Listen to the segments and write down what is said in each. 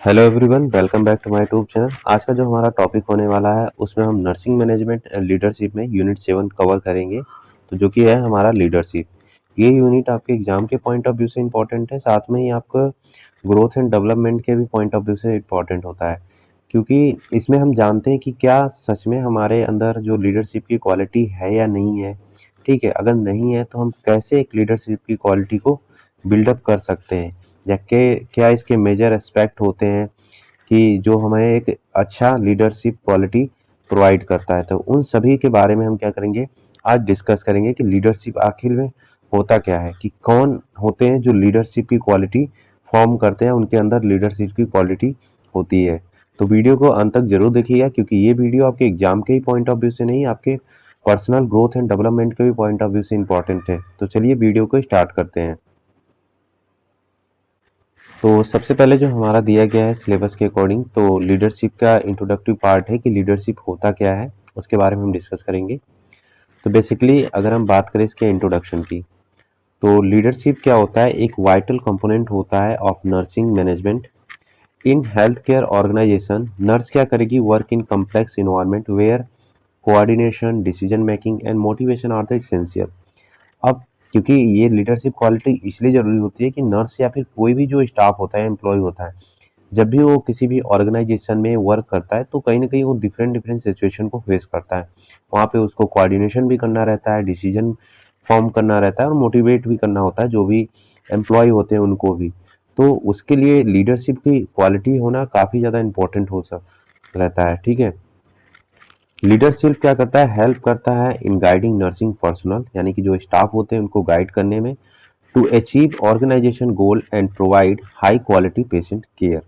Hello everyone, welcome back to my YouTube channel. आज का जो हमारा टॉपिक होने वाला है उसमें हम नर्सिंग मैनेजमेंट एंड लीडरशिप में यूनिट 7 कवर करेंगे। तो जो कि है हमारा लीडरशिप। ये यूनिट आपके एग्जाम के पॉइंट ऑफ व्यू से इम्पोर्टेंट है, साथ में ही आपका ग्रोथ एंड डेवलपमेंट के भी पॉइंट ऑफ व्यू से इम्पोर्टेंट होता है, क्योंकि इसमें हम जानते हैं कि क्या सच में हमारे अंदर जो लीडरशिप की क्वालिटी है या नहीं है। ठीक है, अगर नहीं है तो हम कैसे एक लीडरशिप की क्वालिटी को बिल्डअप कर सकते हैं, या क्या इसके मेजर एस्पेक्ट होते हैं कि जो हमें एक अच्छा लीडरशिप क्वालिटी प्रोवाइड करता है। तो उन सभी के बारे में हम क्या करेंगे, आज डिस्कस करेंगे कि लीडरशिप आखिर में होता क्या है, कि कौन होते हैं जो लीडरशिप की क्वालिटी फॉर्म करते हैं, उनके अंदर लीडरशिप की क्वालिटी होती है। तो वीडियो को अंत तक जरूर देखिएगा, क्योंकि ये वीडियो आपके एग्जाम के ही पॉइंट ऑफ व्यू से नहीं, आपके पर्सनल ग्रोथ एंड डेवलपमेंट के भी पॉइंट ऑफ व्यू से इंपॉर्टेंट है। तो चलिए वीडियो को स्टार्ट करते हैं। तो सबसे पहले जो हमारा दिया गया है सिलेबस के अकॉर्डिंग, तो लीडरशिप का इंट्रोडक्टिव पार्ट है कि लीडरशिप होता क्या है, उसके बारे में हम डिस्कस करेंगे। तो बेसिकली अगर हम बात करें इसके इंट्रोडक्शन की, तो लीडरशिप क्या होता है, एक वाइटल कंपोनेंट होता है of nursing management in health care organisation. Nurse क्या करेगी, work in complex environment where coordination, decision making and motivation are the essential. अब क्योंकि ये लीडरशिप क्वालिटी इसलिए जरूरी होती है कि नर्स या फिर कोई भी जो स्टाफ होता है, एम्प्लॉय होता है, जब भी वो किसी भी ऑर्गेनाइजेशन में वर्क करता है तो कहीं ना कहीं वो डिफरेंट डिफरेंट सिचुएशन को फेस करता है। वहाँ पे उसको कोऑर्डिनेशन भी करना रहता है, डिसीजन फॉर्म करना रहता है और मोटिवेट भी करना होता है जो भी एम्प्लॉय होते हैं उनको भी। तो उसके लिए लीडरशिप की क्वालिटी होना काफ़ी ज़्यादा इंपॉर्टेंट हो सक रहता है। ठीक है, लीडरशिप क्या करता है, हेल्प करता है इन गाइडिंग नर्सिंग पर्सनल, यानी कि जो स्टाफ होते हैं उनको गाइड करने में, to achieve organisation goal and provide high quality patient care.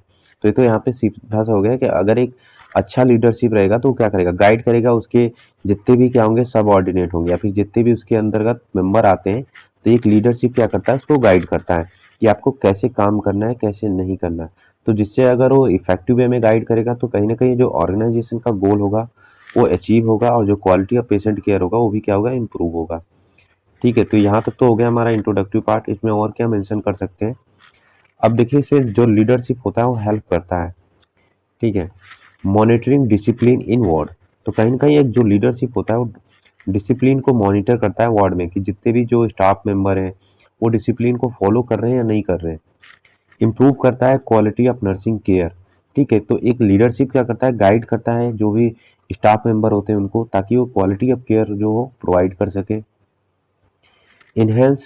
तो ये तो यहाँ पे सीधा सा हो गया कि अगर एक अच्छा लीडरशिप रहेगा तो वो क्या करेगा, गाइड करेगा उसके जितने भी क्या होंगे, सब ऑर्डिनेट होंगे या फिर जितने भी उसके अंतर्गत मेंबर आते हैं। तो एक लीडरशिप क्या करता है, उसको गाइड करता है कि आपको कैसे काम करना है, कैसे नहीं करना है। तो जिससे अगर वो इफेक्टिव वे में गाइड करेगा तो कहीं ना कहीं जो ऑर्गेनाइजेशन का गोल होगा वो अचीव होगा, और जो क्वालिटी ऑफ पेशेंट केयर होगा वो भी क्या होगा, इम्प्रूव होगा। ठीक है, तो यहाँ तक तो हो गया हमारा इंट्रोडक्टिव पार्ट। इसमें और क्या मेंशन कर सकते हैं, अब देखिए इसमें जो लीडरशिप होता है वो हेल्प करता है। ठीक है, मॉनिटरिंग डिसिप्लिन इन वार्ड। तो कहीं ना कहीं एक जो लीडरशिप होता है वो डिसिप्लिन को मॉनिटर करता है वार्ड में, कि जितने भी जो स्टाफ मेंबर हैं वो डिसिप्लिन को फॉलो कर रहे हैं या नहीं कर रहे हैं। इम्प्रूव करता है क्वालिटी ऑफ नर्सिंग केयर। ठीक है, तो एक लीडरशिप क्या करता है, गाइड करता है जो भी स्टाफ मेंबर होते हैं उनको, ताकि वो क्वालिटी ऑफ केयर जो हो प्रोवाइड कर सके। Enhance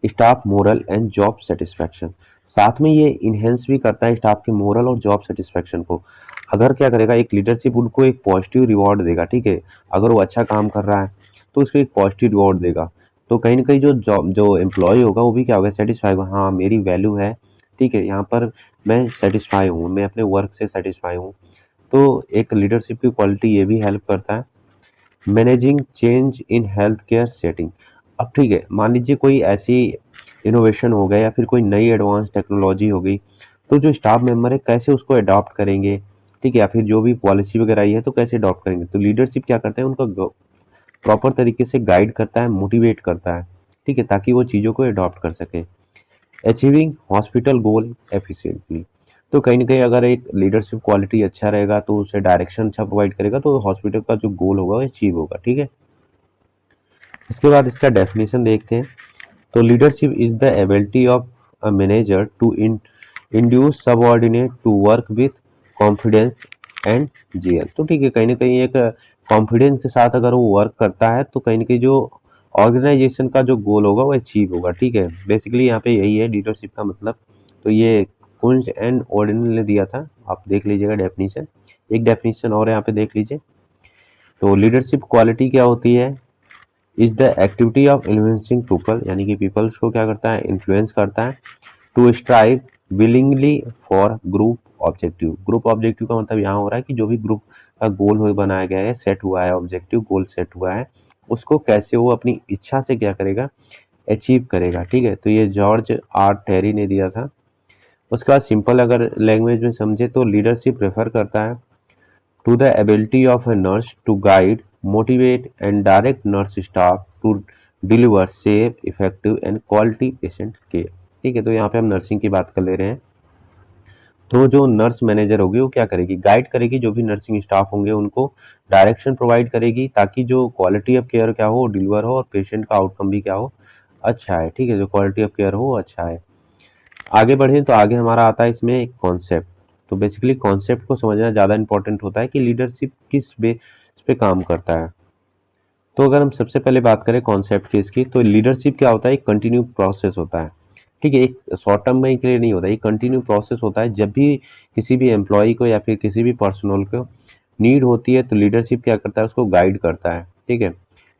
staff moral and job satisfaction. साथ में ये इनहेंस भी करता है स्टाफ के मोरल और जॉब सेटिस्फैक्शन को। अगर क्या करेगा, एक लीडरशिप उनको एक पॉजिटिव रिवॉर्ड देगा। ठीक है, अगर वो अच्छा काम कर रहा है तो उसको एक पॉजिटिव रिवॉर्ड देगा। तो कहीं ना कहीं जो जॉब जो एम्प्लॉय होगा वो भी क्या होगा, सेटिस्फाई होगा, हाँ मेरी वैल्यू है। ठीक है, यहाँ पर मैं सेटिस्फाई हूँ, मैं अपने वर्क से सेटिस्फाई हूँ। तो एक लीडरशिप की क्वालिटी ये भी हेल्प करता है। Managing change in health care setting. अब ठीक है, मान लीजिए कोई ऐसी इनोवेशन हो गया या फिर कोई नई एडवांस टेक्नोलॉजी हो गई, तो जो स्टाफ मेंबर है कैसे उसको अडॉप्ट करेंगे। ठीक है, या फिर जो भी पॉलिसी वगैरह आई है तो कैसे अडॉप्ट करेंगे। तो लीडरशिप क्या करता है, उनको प्रॉपर तरीके से गाइड करता है, मोटिवेट करता है। ठीक है, ताकि वो चीज़ों को अडॉप्ट कर सके। अचीविंग हॉस्पिटल गोल एफिशिएंटली। तो कहीं ना कहीं अगर एक लीडरशिप क्वालिटी अच्छा रहेगा तो उसे डायरेक्शन अच्छा प्रोवाइड करेगा, तो हॉस्पिटल का जो गोल होगा वो अचीव होगा। ठीक है, इसके बाद इसका डेफिनेशन देखते हैं। तो leadership is the ability of a manager to induce subordinate to work with confidence and zeal. तो ठीक है, कहीं ना कहीं एक कॉन्फिडेंस के साथ अगर वो वर्क करता है तो कहीं ना कहीं जो ऑर्गेनाइजेशन का जो गोल होगा वो अचीव होगा। ठीक है, बेसिकली यहाँ पे यही है लीडरशिप का मतलब। तो ये कुंज एंड ऑर्डिनल ने दिया था, आप देख लीजिएगा डेफिनेशन। एक डेफिनेशन और यहाँ पे देख लीजिए। तो लीडरशिप क्वालिटी क्या होती है, is the activity of influencing people, यानी कि पीपल्स को क्या करता है, इन्फ्लुएंस करता है। To strive willingly for group objective. Group objective का मतलब यहाँ हो रहा है कि जो भी ग्रुप का गोल हो बनाया गया है, सेट हुआ है, ऑब्जेक्टिव गोल सेट हुआ है, उसको कैसे वो अपनी इच्छा से क्या करेगा, अचीव करेगा। ठीक है, तो ये जॉर्ज आर टेरी ने दिया था। उसका सिंपल अगर लैंग्वेज में समझे तो लीडरशिप रेफर करता है to the ability of a nurse to guide, motivate and direct nurse staff to deliver safe, effective and quality patient care। ठीक है, तो यहाँ पे हम नर्सिंग की बात कर ले रहे हैं। तो जो नर्स मैनेजर होगी वो क्या करेगी, गाइड करेगी जो भी नर्सिंग स्टाफ होंगे उनको, डायरेक्शन प्रोवाइड करेगी ताकि जो क्वालिटी ऑफ केयर क्या हो डिलीवर हो और पेशेंट का आउटकम भी क्या हो अच्छा है। ठीक है, जो क्वालिटी ऑफ केयर हो वो अच्छा है। आगे बढ़ें तो आगे हमारा आता है इसमें एक कॉन्सेप्ट। तो बेसिकली कॉन्सेप्ट को समझना ज़्यादा इंपॉर्टेंट होता है कि लीडरशिप किस बेस पे काम करता है। तो अगर हम सबसे पहले बात करें कॉन्सेप्ट की इसकी, तो लीडरशिप क्या होता है, एक कंटिन्यू प्रोसेस होता है। ठीक है, एक शॉर्ट टर्म में के लिए नहीं होता, ये कंटिन्यू प्रोसेस होता है। जब भी किसी भी एम्प्लॉय को या फिर किसी भी पर्सनल को नीड होती है तो लीडरशिप क्या करता है, उसको गाइड करता है। ठीक है,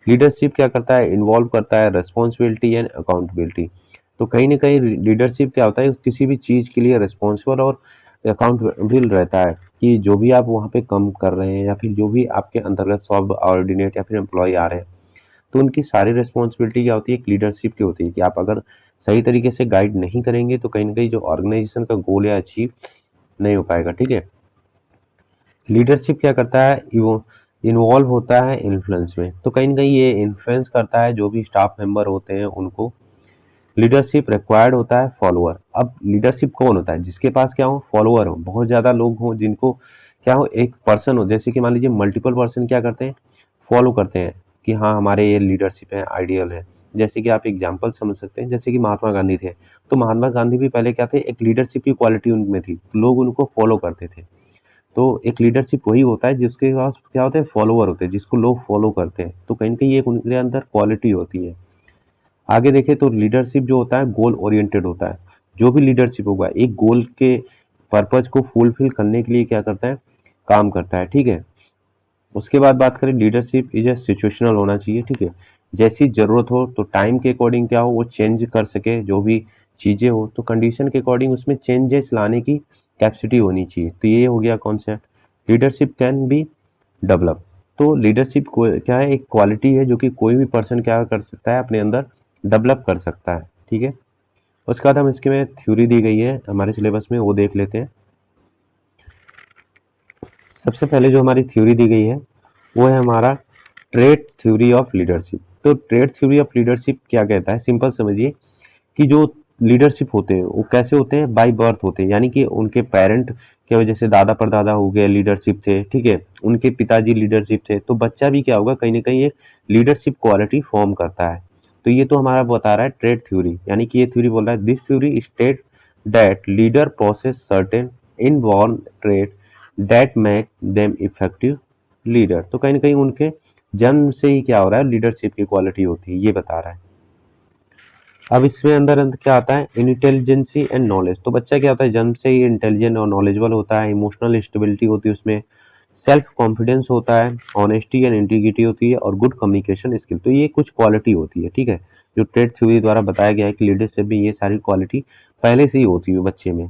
लीडरशिप क्या करता है, इन्वॉल्व करता है रेस्पॉन्सिबिलिटी एंड अकाउंटेबिलिटी। तो कहीं ना कहीं लीडरशिप क्या होता है, किसी भी चीज़ के लिए रिस्पॉन्सिबल और अकाउंटेबल रहता है कि जो भी आप वहाँ पे कम कर रहे हैं या फिर जो भी आपके अंतर्गत सब ऑर्डिनेट या फिर एम्प्लॉय आ रहे हैं, तो उनकी सारी रिस्पॉन्सिबिलिटी क्या होती है, एक लीडरशिप की होती है कि आप अगर सही तरीके से गाइड नहीं करेंगे तो कहीं ना कहीं जो ऑर्गेनाइजेशन का गोल या अचीव नहीं हो पाएगा। ठीक है, लीडरशिप क्या करता है, वो इन्वॉल्व होता है इन्फ्लुएंस में। तो कहीं ना कहीं ये इन्फ्लुएंस करता है जो भी स्टाफ मेंबर होते हैं उनको। लीडरशिप रिक्वायर्ड होता है फॉलोअर। अब लीडरशिप कौन होता है, जिसके पास क्या हो, फॉलोअर हो, बहुत ज़्यादा लोग हों जिनको क्या हो, एक पर्सन हो, जैसे कि मान लीजिए मल्टीपल पर्सन क्या करते हैं, फॉलो करते हैं कि हाँ हमारे ये लीडरशिप है, आइडियल है। जैसे कि आप एग्जाम्पल समझ सकते हैं, जैसे कि महात्मा गांधी थे। तो महात्मा गांधी भी पहले क्या थे, एक लीडरशिप की क्वालिटी उनमें थी, लोग उनको फॉलो करते थे। तो एक लीडरशिप वही होता है जिसके पास क्या होते हैं, फॉलोअर होते हैं, जिसको लोग फॉलो करते हैं। तो कहीं ना कहीं एक उनके अंदर क्वालिटी होती है। आगे देखें तो लीडरशिप जो होता है गोल ओरिएंटेड होता है। जो भी लीडरशिप होगा एक गोल के पर्पज को फुलफिल करने के लिए क्या करता है, काम करता है। ठीक है, उसके बाद बात करें लीडरशिप इज ए सिचुएशनल होना चाहिए। ठीक है, जैसी ज़रूरत हो तो टाइम के अकॉर्डिंग क्या हो वो चेंज कर सके, जो भी चीज़ें हो तो कंडीशन के अकॉर्डिंग उसमें चेंजेस लाने की कैपेसिटी होनी चाहिए। तो ये हो गया concept, leadership can be develop. तो लीडरशिप क्या है, एक क्वालिटी है जो कि कोई भी पर्सन क्या कर सकता है, अपने अंदर डेवलप कर सकता है। ठीक है, उसके बाद हम इसके में थ्योरी दी गई है हमारे सिलेबस में, वो देख लेते हैं। सबसे पहले जो हमारी थ्योरी दी गई है वो है हमारा ट्रेट थ्योरी ऑफ लीडरशिप। तो ट्रेट थ्योरी ऑफ लीडरशिप क्या कहता है, सिंपल समझिए कि जो लीडरशिप होते हैं वो कैसे होते हैं, बाय बर्थ होते हैं, यानी कि उनके पेरेंट की वजह से, दादा परदादा हो गए लीडरशिप थे। ठीक है, उनके पिताजी लीडरशिप थे, तो बच्चा भी क्या होगा, कहीं ना कहीं एक लीडरशिप क्वालिटी फॉर्म करता है। तो ये तो हमारा बता रहा है ट्रेड थ्योरी, यानी कि ये थ्योरी बोल रहा है this theory state that leader process certain inborn trade that make them effective leader. तो कहीं ना कहीं उनके जन्म से ही क्या हो रहा है, लीडरशिप की क्वालिटी होती है, ये बता रहा है। अब इसमें अंदर अंदर क्या आता है, इंटेलिजेंसी एंड नॉलेज। तो बच्चा क्या होता है, जन्म से ही इंटेलिजेंट और नॉलेजेबल होता है, इमोशनल स्टेबिलिटी होती है उसमें, सेल्फ कॉन्फिडेंस होता है, ऑनेस्टी एंड इंटीग्रिटी होती है और गुड कम्युनिकेशन स्किल। तो ये कुछ क्वालिटी होती है। ठीक है, जो ट्रेड थ्योरी द्वारा बताया गया है कि लीडरशिप में ये सारी क्वालिटी पहले से ही होती है बच्चे में।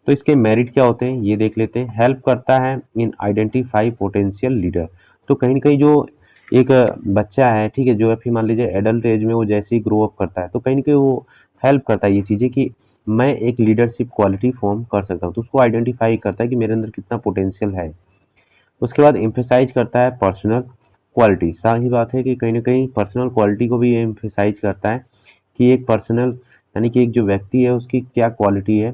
तो इसके मेरिट क्या होते हैं ये देख लेते हैं। हेल्प करता है इन आइडेंटिफाई पोटेंशियल लीडर। तो कहीं ना कहीं जो एक बच्चा है, ठीक है, जो फिर मान लीजिए एडल्ट एज में वो जैसे ही ग्रो अप करता है तो कहीं ना कहीं वो हेल्प करता है ये चीज़ें कि मैं एक लीडरशिप क्वालिटी फॉर्म कर सकता हूँ। तो उसको आइडेंटिफाई करता है कि मेरे अंदर कितना पोटेंशियल है। उसके बाद एम्फेसाइज करता है पर्सनल क्वालिटी। सही बात है कि कहीं ना कहीं पर्सनल क्वालिटी को भी एम्फेसाइज करता है कि एक पर्सनल यानी कि एक जो व्यक्ति है उसकी क्या क्वालिटी है।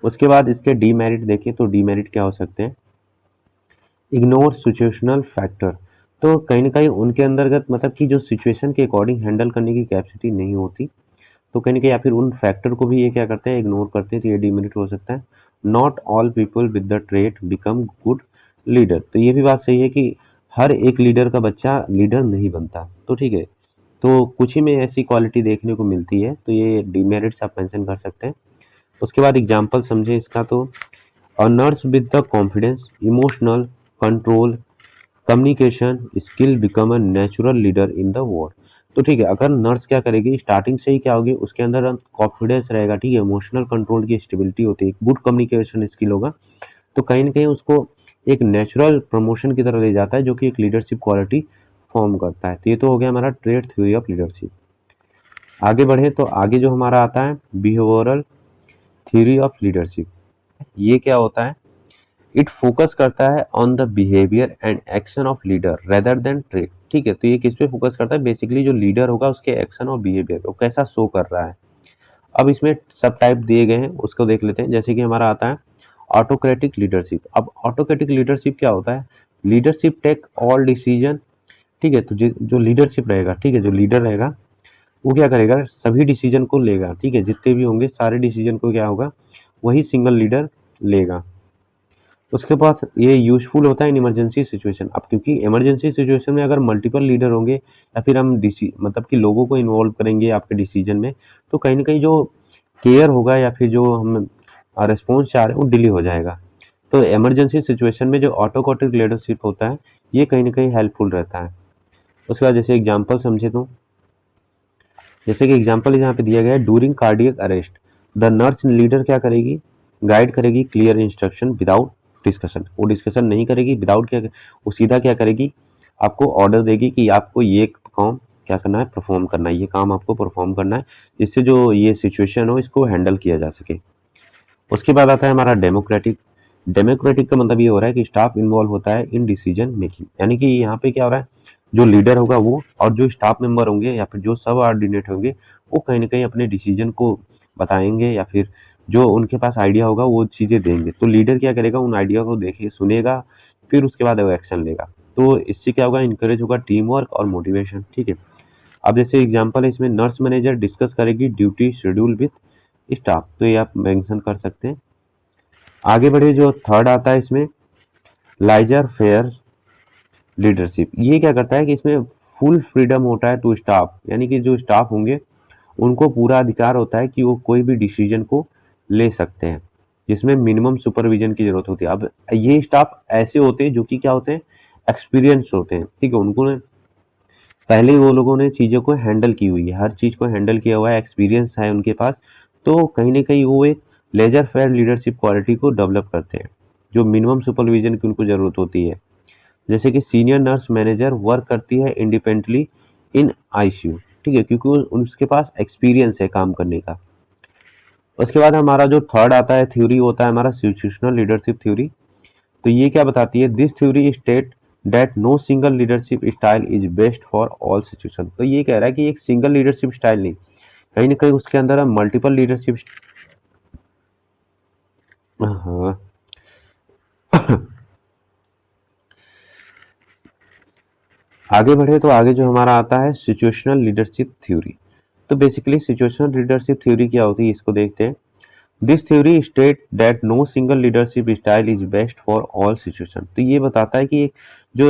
उसके बाद इसके डीमेरिट देखें तो डीमेरिट क्या हो सकते हैं, इग्नोर सिचुएशनल फैक्टर। तो कहीं ना कहीं उनके अंतर्गत मतलब कि जो सिचुएशन के अकॉर्डिंग हैंडल करने की कैपेसिटी नहीं होती। तो कहीं ना कहीं या फिर उन फैक्टर को भी ये क्या करते हैं, इग्नोर करते हैं, तो ये डीमेरिट हो सकता है। Not all people with the trait become good leader. तो ये भी बात सही है कि हर एक लीडर का बच्चा लीडर नहीं बनता। तो ठीक है, तो कुछ ही में ऐसी क्वालिटी देखने को मिलती है, तो ये डीमेरिट्स आप मेंशन कर सकते हैं। उसके बाद एग्जाम्पल समझे इसका, तो A nurse with the confidence, emotional control, communication skill become a natural leader in the world। तो ठीक है, अगर नर्स क्या करेगी, स्टार्टिंग से ही क्या होगी, उसके अंदर कॉन्फिडेंस रहेगा, ठीक है, इमोशनल कंट्रोल की स्टेबिलिटी होती है, गुड कम्युनिकेशन स्किल होगा, तो कहीं ना कहीं उसको एक नेचुरल प्रमोशन की तरह ले जाता है जो कि एक लीडरशिप क्वालिटी फॉर्म करता है। तो ये तो हो गया हमारा ट्रेड थ्योरी ऑफ लीडरशिप। आगे बढ़े तो आगे जो हमारा आता है बिहेवियरल थ्योरी ऑफ लीडरशिप। ये क्या होता है, इट फोकस करता है on the behaviour and action of leader rather than trait. ठीक है, तो ये किस पे फोकस करता है, बेसिकली जो लीडर होगा उसके एक्शन और बिहेवियर वो कैसा शो कर रहा है। अब इसमें सब टाइप दिए गए हैं, उसको देख लेते हैं। जैसे कि हमारा आता है ऑटोक्रेटिक लीडरशिप। अब ऑटोक्रेटिक लीडरशिप क्या होता है? लीडरशिप टेक ऑल डिसीजन, ठीक है। तो जो लीडरशिप रहेगा, ठीक है, जो लीडर रहेगा वो क्या करेगा, सभी डिसीजन को लेगा, ठीक है, जितने भी होंगे सारे डिसीजन को क्या होगा, वही सिंगल लीडर लेगा। उसके बाद ये यूजफुल होता है इन इमरजेंसी सिचुएशन। अब क्योंकि इमरजेंसी सिचुएशन में अगर मल्टीपल लीडर होंगे या फिर हम मतलब कि लोगों को इन्वॉल्व करेंगे आपके डिसीजन में, तो कहीं ना कहीं जो केयर होगा या फिर जो हम रिस्पॉन्स चाह रहे हैं वो डिले हो जाएगा। तो इमरजेंसी सिचुएशन में जो ऑटोक्रेटिक लीडरशिप होता है ये कहीं ना कहीं हेल्पफुल रहता है। उसके बाद जैसे एग्जाम्पल समझे तो, जैसे कि एग्जाम्पल यहाँ पे दिया गया है, during cardiac arrest the nurse leader क्या करेगी, गाइड करेगी क्लियर इंस्ट्रक्शन विदाउट डिस्कशन। वो डिस्कशन नहीं करेगी, विदाउट क्या, वो सीधा क्या करेगी, आपको ऑर्डर देगी कि आपको ये काम क्या करना है, परफॉर्म करना है, ये काम आपको परफॉर्म करना है, जिससे जो ये सिचुएशन हो इसको हैंडल किया जा सके। उसके बाद आता है हमारा डेमोक्रेटिक। डेमोक्रेटिक का मतलब ये हो रहा है कि स्टाफ इन्वॉल्व होता है इन डिसीजन मेकिंग, यानी कि यहाँ पे क्या हो रहा है, जो लीडर होगा वो और जो स्टाफ मेंबर होंगे या फिर जो सब ऑर्डिनेट होंगे वो कहीं ना कहीं अपने डिसीजन को बताएंगे या फिर जो उनके पास आइडिया होगा वो चीज़ें देंगे। तो लीडर क्या करेगा, उन आइडिया को देखे सुनेगा, फिर उसके बाद वो एक्शन लेगा। तो इससे क्या होगा, इंकरेज होगा टीम वर्क और मोटिवेशन, ठीक है। अब जैसे एग्जाम्पल है इसमें, नर्स मैनेजर डिस्कस करेगी ड्यूटी शेड्यूल विथ स्टाफ, तो ये आप मेंशन कर सकते हैं। आगे बढ़े, जो थर्ड आता है इसमें, लाइजर फेयर लीडरशिप। ये क्या करता है कि इसमें फुल फ्रीडम होता है टू स्टाफ, यानी कि जो स्टाफ होंगे उनको पूरा अधिकार होता है कि वो कोई भी डिसीजन को ले सकते हैं, जिसमें मिनिमम सुपरविजन की जरूरत होती है। अब ये स्टाफ ऐसे होते हैं जो कि क्या होते हैं, एक्सपीरियंस होते हैं, ठीक है, उनको ने पहले ही वो लोगों ने चीज़ों को हैंडल की हुई है, हर चीज़ को हैंडल किया हुआ है, एक्सपीरियंस है उनके पास। तो कहीं ना कहीं वो एक लेजर फेयर लीडरशिप क्वालिटी को डेवलप करते हैं, जो मिनिमम सुपरविजन की उनको ज़रूरत होती है। जैसे कि सीनियर नर्स मैनेजर वर्क करती है इंडिपेंडेंटली इन आईसीयू, ठीक है, क्योंकि उसके पास एक्सपीरियंस है काम करने का। उसके बाद हमारा जो थर्ड आता है थ्योरी होता है हमारा सिचुएशनल लीडरशिप थ्योरी। तो ये क्या बताती है, this theory state that no single leadership style is best for all situation. तो ये कह रहा है कि एक सिंगल लीडरशिप स्टाइल नहीं, कहीं ना कहीं उसके अंदर मल्टीपल लीडरशिप। हाँ। आगे बढ़े तो आगे जो हमारा आता है सिचुएशनल लीडरशिप थ्योरी। तो बेसिकली सिचुएशनल लीडरशिप थ्योरी क्या होती है इसको देखते हैं। This theory state that no single leadership style is best for all situation. तो ये बताता है कि जो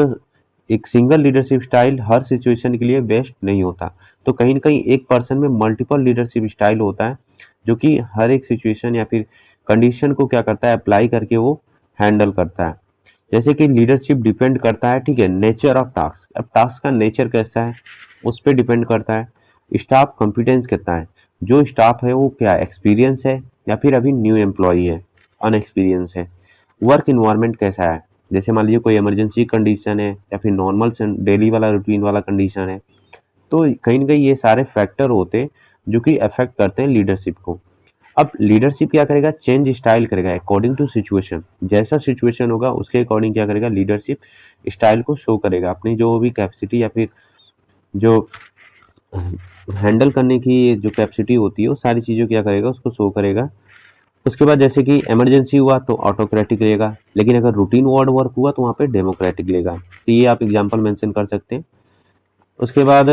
एक सिंगल लीडरशिप स्टाइल हर सिचुएशन के लिए बेस्ट नहीं होता। तो कहीं ना कहीं एक पर्सन में मल्टीपल लीडरशिप स्टाइल होता है, जो कि हर एक सिचुएशन या फिर कंडीशन को क्या करता है, अप्लाई करके वो हैंडल करता है। जैसे कि लीडरशिप डिपेंड करता है, ठीक है, नेचर ऑफ टास्क। अब टास्क का नेचर कैसा है उस पर डिपेंड करता है। स्टाफ कॉम्पिटेंस कितना है, जो स्टाफ है वो क्या एक्सपीरियंस है या फिर अभी न्यू एम्प्लॉई है, अनएक्सपीरियंस है। वर्क इन्वायरमेंट कैसा है, जैसे मान लीजिए कोई इमरजेंसी कंडीशन है या फिर नॉर्मल डेली वाला रूटीन वाला कंडीशन है। तो कहीं ना कहीं ये सारे फैक्टर होते हैं जो कि अफेक्ट करते हैं लीडरशिप को। अब लीडरशिप क्या करेगा, चेंज स्टाइल करेगा अकॉर्डिंग टू सिचुएशन। जैसा सिचुएशन होगा उसके अकॉर्डिंग क्या करेगा, लीडरशिप स्टाइल को शो करेगा, अपनी जो भी कैपेसिटी या फिर जो हैंडल करने की जो कैपेसिटी होती है वो सारी चीज़ों क्या करेगा, उसको शो करेगा। उसके बाद जैसे कि इमरजेंसी हुआ तो ऑटोक्रेटिक रहेगा, लेकिन अगर रूटीन वार्ड वर्क हुआ तो वहाँ पे डेमोक्रेटिक लेगा। तो ये आप एग्जांपल मेंशन कर सकते हैं। उसके बाद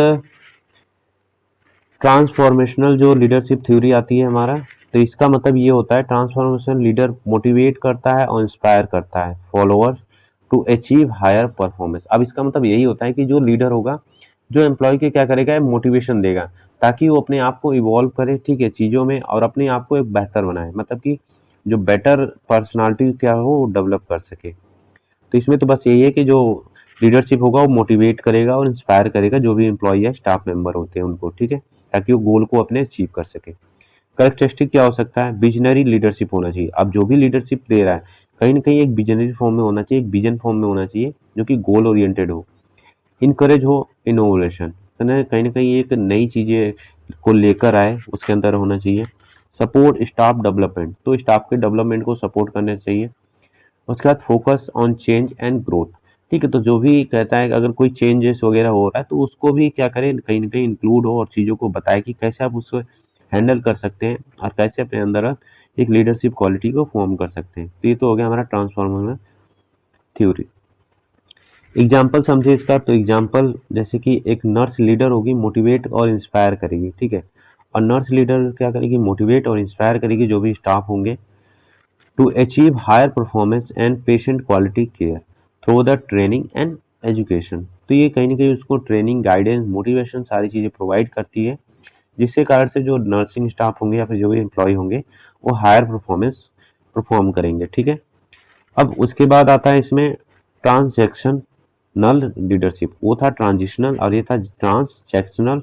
ट्रांसफॉर्मेशनल जो लीडरशिप थ्योरी आती है हमारा, तो इसका मतलब ये होता है, ट्रांसफॉर्मेशन लीडर मोटिवेट करता है और इंस्पायर करता है followers to achieve higher performance. अब इसका मतलब यही होता है कि जो लीडर होगा जो एम्प्लॉय के क्या करेगा, मोटिवेशन देगा ताकि वो अपने आप को इवॉल्व करे, ठीक है, चीज़ों में, और अपने आप को एक बेहतर बनाए, मतलब कि जो बेटर पर्सनालिटी क्या हो वो डेवलप कर सके। तो इसमें तो बस यही है कि जो लीडरशिप होगा वो मोटिवेट करेगा और इंस्पायर करेगा जो भी एम्प्लॉय या स्टाफ मेंबर होते हैं उनको, ठीक है, ताकि वो गोल को अपने अचीव कर सके। कैरेक्टरिस्टिक क्या हो सकता है, विजनरी लीडरशिप होना चाहिए। अब जो भी लीडरशिप दे रहा है कहीं ना कहीं एक विजनरी फॉर्म में होना चाहिए, एक विजन फॉर्म में होना चाहिए जो कि गोल ओरिएंटेड हो। इनकरेज हो इनोवेशन, कहीं ना कहीं एक नई चीज़ें को लेकर आए उसके अंदर होना चाहिए। सपोर्ट स्टाफ डेवलपमेंट, तो स्टाफ के डेवलपमेंट को सपोर्ट करना चाहिए। उसके बाद focus on change and growth, ठीक है, तो जो भी कहता है कि अगर कोई चेंजेस वगैरह हो रहा है तो उसको भी क्या करें, कहीं ना कहीं इंक्लूड हो और चीज़ों को बताए कि कैसे आप उसको हैंडल कर सकते हैं और कैसे अपने अंदर एक लीडरशिप क्वालिटी को फॉर्म कर सकते हैं। तो ये तो हो गया हमारा ट्रांसफॉर्मर थ्योरी। एग्जाम्पल समझे इसका, तो एग्जाम्पल जैसे कि एक नर्स लीडर होगी, मोटिवेट और इंस्पायर करेगी, ठीक है। और नर्स लीडर क्या करेगी, मोटिवेट और इंस्पायर करेगी जो भी स्टाफ होंगे to achieve higher performance and patient quality care through the training and education. तो ये कहीं ना कहीं उसको ट्रेनिंग, गाइडेंस, मोटिवेशन सारी चीज़ें प्रोवाइड करती है, जिसके कारण से जो नर्सिंग स्टाफ होंगे या फिर जो भी एम्प्लॉय होंगे वो हायर परफॉर्मेंस परफॉर्म करेंगे, ठीक है। अब उसके बाद आता है इसमें ट्रांजैक्शनल लीडरशिप, वो था ट्रांजिशनल और ये था ट्रांसजेक्शनल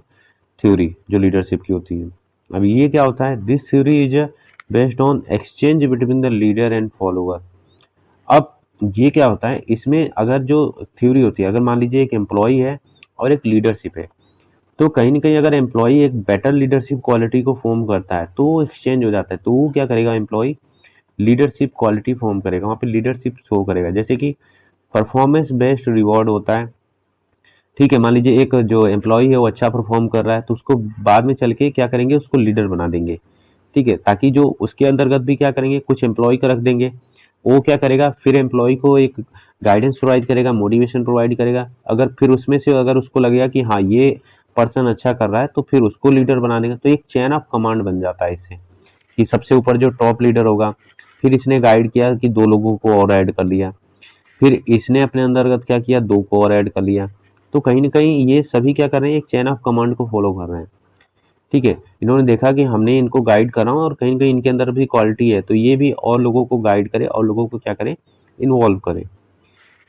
थ्योरी जो लीडरशिप की होती है। अब ये क्या होता है, this theory is based on exchange between the leader and follower. अब ये क्या होता है, इसमें अगर जो थ्योरी होती है, अगर मान लीजिए एक एम्प्लॉय है और एक लीडरशिप है, तो कहीं ना कहीं अगर एम्प्लॉय एक बेटर लीडरशिप क्वालिटी को फॉर्म करता है तो वो एक्सचेंज हो जाता है, तो वो क्या करेगा, एम्प्लॉय लीडरशिप क्वालिटी फॉर्म करेगा, वहाँ पे लीडरशिप शो करेगा। जैसे कि परफॉर्मेंस बेस्ड रिवॉर्ड होता है, ठीक है। मान लीजिए एक जो एम्प्लॉय है वो अच्छा परफॉर्म कर रहा है, तो उसको बाद में चल के क्या करेंगे, उसको लीडर बना देंगे, ठीक है। ताकि जो उसके अंतर्गत भी क्या करेंगे, कुछ एम्प्लॉय को रख देंगे, वो क्या करेगा, फिर एम्प्लॉय को एक गाइडेंस प्रोवाइड करेगा, मोटिवेशन प्रोवाइड करेगा। अगर फिर उसमें से अगर उसको लगेगा कि हाँ ये पर्सन अच्छा कर रहा है, तो फिर उसको लीडर बना देगा। तो एक चेन ऑफ कमांड बन जाता है इससे, कि सबसे ऊपर जो टॉप लीडर होगा, फिर इसने गाइड किया कि 2 लोगों को और ऐड कर लिया, फिर इसने अपने अंतर्गत क्या किया, 2 को और ऐड कर लिया। तो कहीं न कहीं ये सभी क्या कर रहे हैं, एक चेन ऑफ कमांड को फॉलो कर रहे हैं, ठीक है। इन्होंने देखा कि हमने इनको गाइड करा और कहीं न कहीं इनके अंदर भी क्वालिटी है, तो ये भी और लोगों को गाइड करे और लोगों को क्या करे, इन्वॉल्व करे।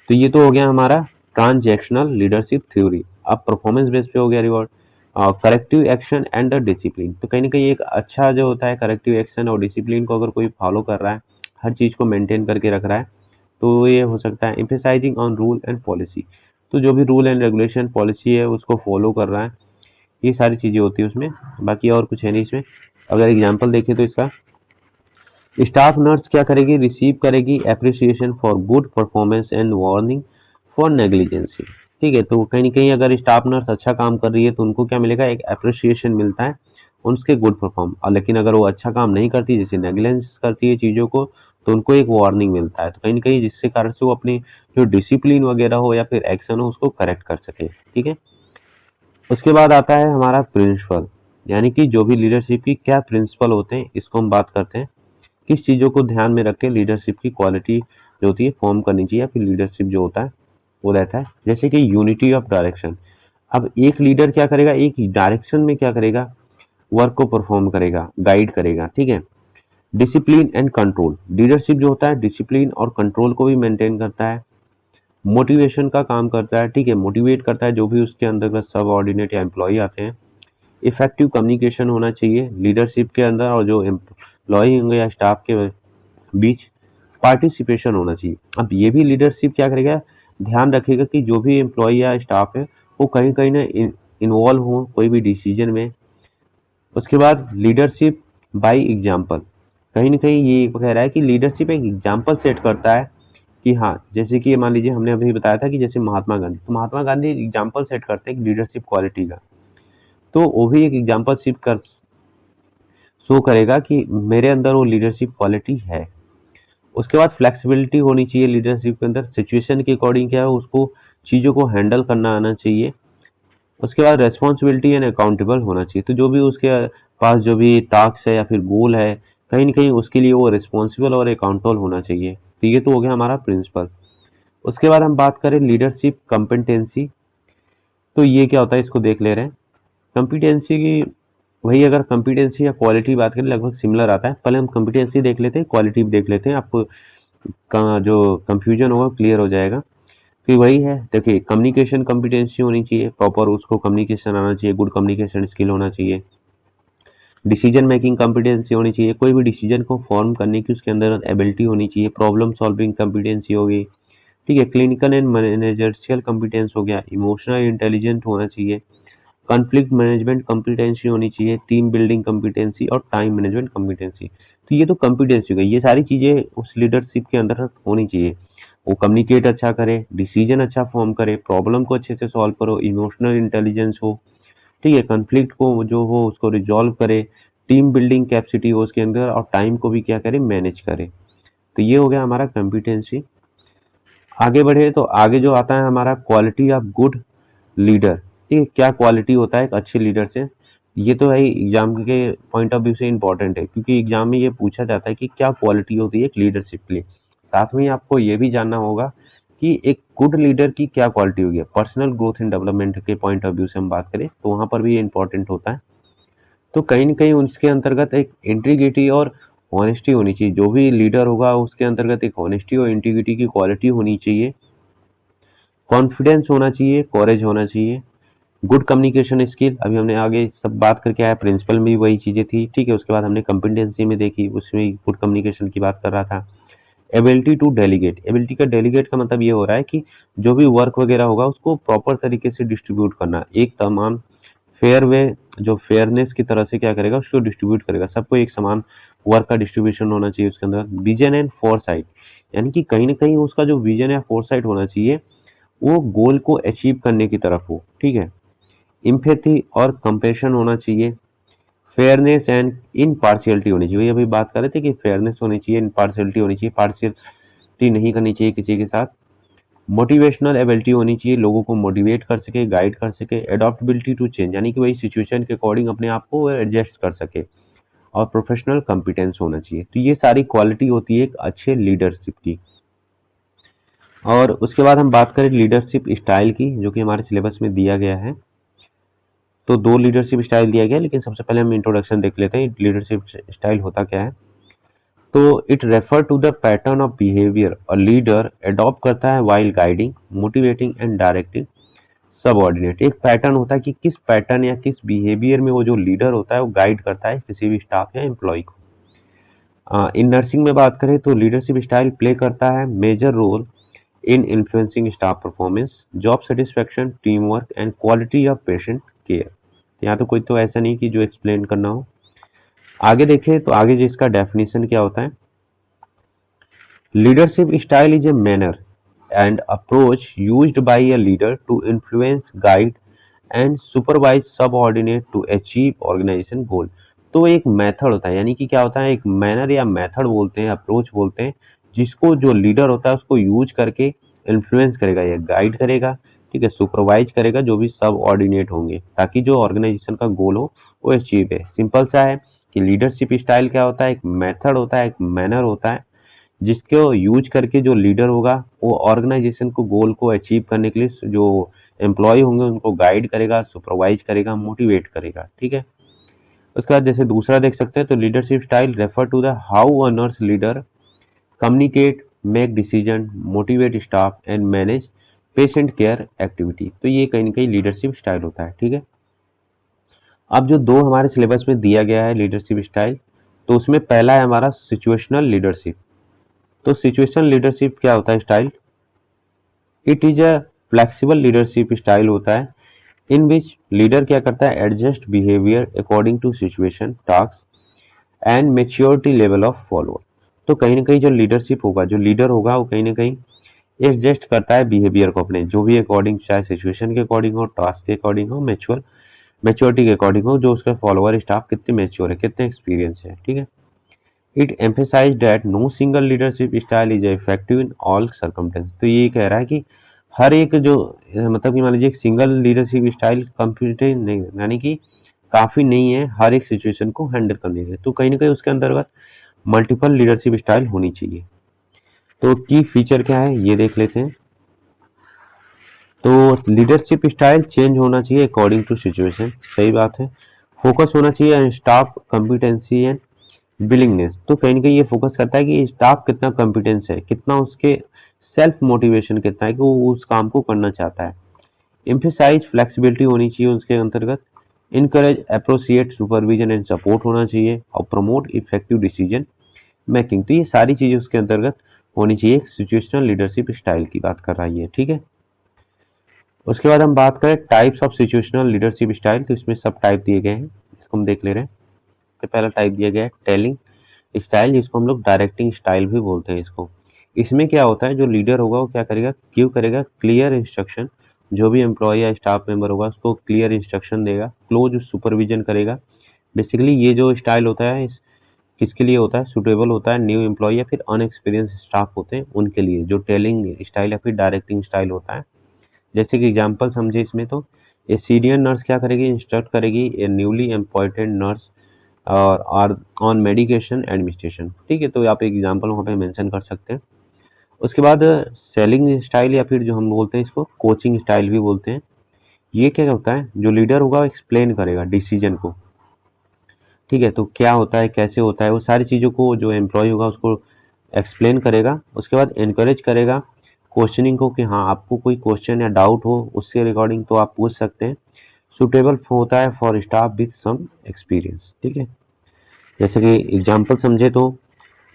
तो ये तो हो गया हमारा ट्रांजैक्शनल लीडरशिप थ्योरी। अब परफॉर्मेंस बेस पे हो गया reward, corrective action and the discipline. तो कहीं न कहीं एक अच्छा जो होता है करेक्टिव एक्शन और डिसिप्लिन को अगर कोई फॉलो कर रहा है, हर चीज़ को मेंटेन करके रख रहा है, तो ये हो सकता है emphasizing on rule and policy. तो जो भी रूल एंड रेगुलेशन पॉलिसी है उसको फॉलो कर रहा है, ये सारी चीज़ें होती है उसमें। बाकी और कुछ है नहीं इसमें। अगर एग्जाम्पल देखें तो इसका, स्टाफ नर्स क्या करेगी, रिसीव करेगी appreciation for good performance and warning for negligence, ठीक है। तो कहीं ना कहीं अगर स्टाफ नर्स अच्छा काम कर रही है तो उनको क्या मिलेगा, एक अप्रिसिएशन मिलता है उसके गुड परफॉर्म। और लेकिन अगर वो अच्छा काम नहीं करती, जैसे नेग्लिजेंस करती है चीज़ों को, तो उनको एक वार्निंग मिलता है। तो कहीं ना कहीं जिससे कारण से वो अपनी जो डिसिप्लिन वगैरह हो या फिर एक्शन हो उसको करेक्ट कर सके, ठीक है। उसके बाद आता है हमारा प्रिंसिपल, यानी कि जो भी लीडरशिप की क्या प्रिंसिपल होते हैं, इसको हम बात करते हैं। किस चीज़ों को ध्यान में रख के लीडरशिप की क्वालिटी जो होती है फॉर्म करनी चाहिए, या फिर लीडरशिप जो होता है वो रहता है। जैसे कि यूनिटी ऑफ डायरेक्शन। अब एक लीडर क्या करेगा, एक डायरेक्शन में क्या करेगा, वर्क को परफॉर्म करेगा, गाइड करेगा, ठीक है। डिसिप्लिन एंड कंट्रोल, लीडरशिप जो होता है डिसिप्लिन और कंट्रोल को भी मेंटेन करता है। मोटिवेशन का काम करता है, ठीक है, मोटिवेट करता है जो भी उसके अंदर सब ऑर्डिनेट या एम्प्लॉय आते हैं। इफेक्टिव कम्युनिकेशन होना चाहिए लीडरशिप के अंदर, और जो एम्प्लॉय होंगे या स्टाफ के बीच पार्टिसिपेशन होना चाहिए। अब ये भी लीडरशिप क्या करेगा, ध्यान रखेगा कि जो भी एम्प्लॉय या स्टाफ है वो कहीं कहीं ना इन्वॉल्व हो कोई भी डिसीजन में। उसके बाद लीडरशिप बाय एग्जाम्पल, कहीं ना कहीं ये कह रहा है कि लीडरशिप एक एग्जाम्पल सेट करता है कि हाँ, जैसे कि मान लीजिए हमने अभी बताया था कि जैसे महात्मा गांधी, तो महात्मा गांधी एग्जाम्पल सेट करते हैं लीडरशिप क्वालिटी का, तो वो भी एक एग्जाम्पल शिप कर शो करेगा कि मेरे अंदर वो लीडरशिप क्वालिटी है। उसके बाद फ्लेक्सिबिलिटी होनी चाहिए लीडरशिप के अंदर, सिचुएशन के अकॉर्डिंग क्या है उसको चीज़ों को हैंडल करना आना चाहिए। उसके बाद रेस्पॉन्सिबिलिटी एंड अकाउंटेबल होना चाहिए, तो जो भी उसके पास जो भी टास्क है या फिर गोल है, कहीं ना कहीं उसके लिए वो रिस्पॉन्सिबल और अकाउंटेबल होना चाहिए। तो ये तो हो गया हमारा प्रिंसिपल। उसके बाद हम बात करें लीडरशिप कम्पिटेंसी, तो ये क्या होता है इसको देख ले रहे हैं। कम्पिटेंसी की वही, अगर कम्पिटेंसी या क्वालिटी बात करें लगभग सिमिलर आता है। पहले हम कम्पिटेंसी देख लेते हैं, क्वालिटी भी देख लेते हैं, आपको का जो कंफ्यूजन होगा क्लियर हो जाएगा। फिर वही है, देखिए कम्युनिकेशन कम्पिटेंसी होनी चाहिए, प्रॉपर उसको कम्युनिकेशन आना चाहिए, गुड कम्युनिकेशन स्किल होना चाहिए। डिसीजन मेकिंग कम्पिटेंसी होनी चाहिए, कोई भी डिसीजन को फॉर्म करने की उसके अंदर एबिलिटी होनी चाहिए। प्रॉब्लम सॉल्विंग कम्पिटेंसी होगी, ठीक है। क्लिनिकल एंड मैनेजरियल कम्पिटेंस हो गया। इमोशनल इंटेलिजेंट होना चाहिए। कॉन्फ्लिक्ट मैनेजमेंट कॉम्पिटेंसी होनी चाहिए। टीम बिल्डिंग कॉम्पिटेंसी और टाइम मैनेजमेंट कॉम्पिटेंसी। तो ये तो कॉम्पिटेंसी हो गई, ये सारी चीजें उस लीडरशिप के अंदर होनी चाहिए। वो कम्युनिकेट अच्छा करे, डिसीजन अच्छा फॉर्म करे, प्रॉब्लम को अच्छे से सॉल्व करो, इमोशनल इंटेलिजेंस हो, ठीक है, कॉन्फ्लिक्ट को जो हो उसको रिजॉल्व करे, टीम बिल्डिंग कैपेसिटी हो उसके अंदर, और टाइम को भी क्या करे, मैनेज करे। तो ये हो गया हमारा कॉम्पिटेंसी। आगे बढ़े तो आगे जो आता है हमारा क्वालिटी ऑफ गुड लीडर। ठीक है, क्या क्वालिटी होता है एक अच्छे लीडर से। ये तो है एग्जाम के पॉइंट ऑफ व्यू से इंपॉर्टेंट है, क्योंकि एग्जाम में ये पूछा जाता है कि क्या क्वालिटी होती है एक लीडरशिप के लिए। साथ में ही आपको ये भी जानना होगा कि एक गुड लीडर की क्या क्वालिटी होगी। पर्सनल ग्रोथ एंड डेवलपमेंट के पॉइंट ऑफ व्यू से हम बात करें तो वहां पर भी ये इंपॉर्टेंट होता है। तो कहीं न कहीं उसके अंतर्गत एक इंटीग्रिटी और ऑनेस्टी होनी चाहिए। जो भी लीडर होगा उसके अंतर्गत एक ऑनेस्टी और इंटीग्रिटी की क्वालिटी होनी चाहिए। कॉन्फिडेंस होना चाहिए, कॉरेज होना चाहिए, गुड कम्युनिकेशन स्किल। अभी हमने आगे सब बात करके आया, प्रिंसिपल में भी वही चीज़ें थी, ठीक है। उसके बाद हमने कॉम्पिटेंसी में देखी, उसमें गुड कम्युनिकेशन की बात कर रहा था। एबिलिटी टू डेलीगेट, एबिलिटी का डेलीगेट का मतलब ये हो रहा है कि जो भी वर्क वगैरह होगा उसको प्रॉपर तरीके से डिस्ट्रीब्यूट करना, एक तमाम फेयर वे, जो फेयरनेस की तरह से क्या करेगा उसको डिस्ट्रीब्यूट करेगा, सबको एक समान वर्क का डिस्ट्रीब्यूशन होना चाहिए उसके अंदर। विजन एंड फोरसाइट, यानी कि कहीं ना कहीं उसका जो विजन या फोरसाइट होना चाहिए वो गोल को अचीव करने की तरफ हो, ठीक है। इम्पैथी और कंपैशन होना चाहिए। फेयरनेस एंड इनपार्शियलिटी होनी चाहिए, वही अभी बात कर रहे थे कि फेयरनेस होनी चाहिए, इनपार्शियलिटी होनी चाहिए, पार्शियलिटी नहीं करनी चाहिए किसी के साथ। मोटिवेशनल एबिलिटी होनी चाहिए, लोगों को मोटिवेट कर सके, गाइड कर सके। एडॉप्टेबिलिटी टू चेंज, यानी कि वही सिचुएशन के अकॉर्डिंग अपने आप को एडजस्ट कर सके। और प्रोफेशनल कॉम्पिटेंस होना चाहिए। तो ये सारी क्वालिटी होती है एक अच्छे लीडरशिप की। और उसके बाद हम बात करें लीडरशिप स्टाइल की, जो कि हमारे सिलेबस में दिया गया है। तो दो लीडरशिप स्टाइल दिया गया है, लेकिन सबसे पहले हम इंट्रोडक्शन देख लेते हैं लीडरशिप स्टाइल होता क्या है। तो it refer to the pattern of behaviour a leader adopt करता है while guiding, motivating and directing subordinate. एक पैटर्न होता है कि किस पैटर्न या किस बिहेवियर में वो जो लीडर होता है वो गाइड करता है किसी भी स्टाफ या एम्प्लॉय को। इन नर्सिंग में बात करें तो लीडरशिप स्टाइल प्ले करता है major role in influencing staff performance, job satisfaction, team work and quality of patient care. यहाँ तो कोई तो ऐसा नहीं कि जो एक्सप्लेन करना हो। आगे देखें तो आगे जो इसका डेफिनेशन क्या होता है। Leadership style is a manner and approach used by a leader to influence, guide and supervise subordinate to achieve organisation goal. तो एक मेथड होता है, यानी कि क्या होता है, एक मैनर या मेथड बोलते हैं, अप्रोच बोलते हैं, जिसको जो लीडर होता है उसको यूज करके इन्फ्लुएंस करेगा या गाइड करेगा, ठीक है, सुपरवाइज करेगा जो भी सब ऑर्डिनेट होंगे, ताकि जो ऑर्गेनाइजेशन का गोल हो वो अचीव है। सिंपल सा है कि लीडरशिप स्टाइल क्या होता है, एक मेथड होता है, एक मैनर होता है, जिसको यूज करके जो लीडर होगा वो ऑर्गेनाइजेशन को गोल को अचीव करने के लिए जो एम्प्लॉय होंगे उनको गाइड करेगा, सुपरवाइज करेगा, मोटिवेट करेगा, ठीक है। उसके बाद जैसे दूसरा देख सकते हैं तो leadership style refer to the how a nurse leader communicate, make decision, motivate staff and manage patient care activity. तो ये कहीं ना कहीं लीडरशिप स्टाइल होता है, ठीक है। अब जो दो हमारे सिलेबस में दिया गया है लीडरशिप स्टाइल, तो उसमें पहला है हमारा सिचुएशनल लीडरशिप। तो सिचुएशनल लीडरशिप क्या होता है style, it is a flexible leadership style होता है इन विच लीडर क्या करता है, adjust behaviour according to situation, task and maturity level of follower. तो कहीं ना कहीं जो लीडरशिप होगा, जो लीडर होगा वो कहीं ना कहीं एडजस्ट करता है बिहेवियर को अपने, जो भी अकॉर्डिंग, चाहे सिचुएशन के अकॉर्डिंग हो, टास्क के अकॉर्डिंग हो, मेच्योरिटी के अकॉर्डिंग हो, जो उसका फॉलोअर स्टाफ कितने मेच्योर है, कितने एक्सपीरियंस है, ठीक है। It emphasise that no single leadership style is effective in all circumstance. तो ये कह रहा है कि हर एक जो मतलब कि मान लीजिए एक सिंगल लीडरशिप स्टाइल कंप्लीटली नहीं, यानी कि काफी नहीं है हर एक सिचुएशन को हैंडल करने के लिए। तो कहीं ना कहीं उसके अंतर्गत मल्टीपल लीडरशिप स्टाइल होनी चाहिए। तो की फीचर क्या है ये देख लेते हैं। तो लीडरशिप स्टाइल चेंज होना चाहिए अकॉर्डिंग टू सिचुएशन, सही बात है। फोकस होना चाहिए स्टाफ कॉम्पिटेंसी एंड विलिंगनेस। तो कहीं ना कहीं ये फोकस करता है कि स्टाफ कितना कॉम्पिटेंस है, कितना उसके सेल्फ मोटिवेशन कितना है कि वो उस काम को करना चाहता है। एम्फेसाइज फ्लेक्सिबिलिटी होनी चाहिए उसके अंतर्गत। Encourage appreciate supervision and support होना चाहिए, और प्रमोट इफेक्टिव डिसीजन मेकिंग। तो ये सारी चीजें उसके अंतर्गत होनी चाहिए। एक सिचुएशनल लीडरशिप स्टाइल की बात कर रहा है ये, ठीक है। उसके बाद हम बात करें types of situational leadership style, तो इसमें सब टाइप दिए गए हैं, इसको हम देख ले रहे हैं। तो पहला टाइप दिया गया है टेलिंग स्टाइल, जिसको हम लोग डायरेक्टिंग स्टाइल भी बोलते हैं इसको। इसमें क्या होता है, जो लीडर होगा वो क्या करेगा, गिव करेगा क्लियर इंस्ट्रक्शन, जो भी एम्प्लॉय या स्टाफ मेंबर होगा उसको क्लियर इंस्ट्रक्शन देगा, क्लोज सुपरविजन करेगा, बेसिकली ये जो स्टाइल होता है किसके लिए होता है, सुटेबल होता है न्यू एम्प्लॉय या फिर अनएक्सपीरियंस स्टाफ होते हैं उनके लिए, जो टेलिंग स्टाइल या फिर डायरेक्टिंग स्टाइल होता है। जैसे कि एग्जांपल समझे इसमें, तो ए सीनियर नर्स क्या करेगी, इंस्ट्रक्ट करेगी ए न्यूली एम्पॉइंटेड नर्स और आर ऑन मेडिकेशन एडमिनिस्ट्रेशन। ठीक है, तो आप एग्जांपल वहाँ पे मेंशन कर सकते हैं। उसके बाद सेलिंग स्टाइल या फिर जो हम बोलते हैं इसको कोचिंग स्टाइल भी बोलते हैं। ये क्या होता है, जो लीडर होगा एक्सप्लेन करेगा डिसीजन को। ठीक है, तो क्या होता है, कैसे होता है, वो सारी चीज़ों को जो एम्प्लॉय होगा उसको एक्सप्लेन करेगा। उसके बाद एनकरेज करेगा क्वेश्चनिंग को, कि हाँ आपको कोई क्वेश्चन या डाउट हो उससे रिगार्डिंग तो आप पूछ सकते हैं। सुटेबल होता है for staff with some experience. ठीक है, जैसे कि एग्जांपल समझे तो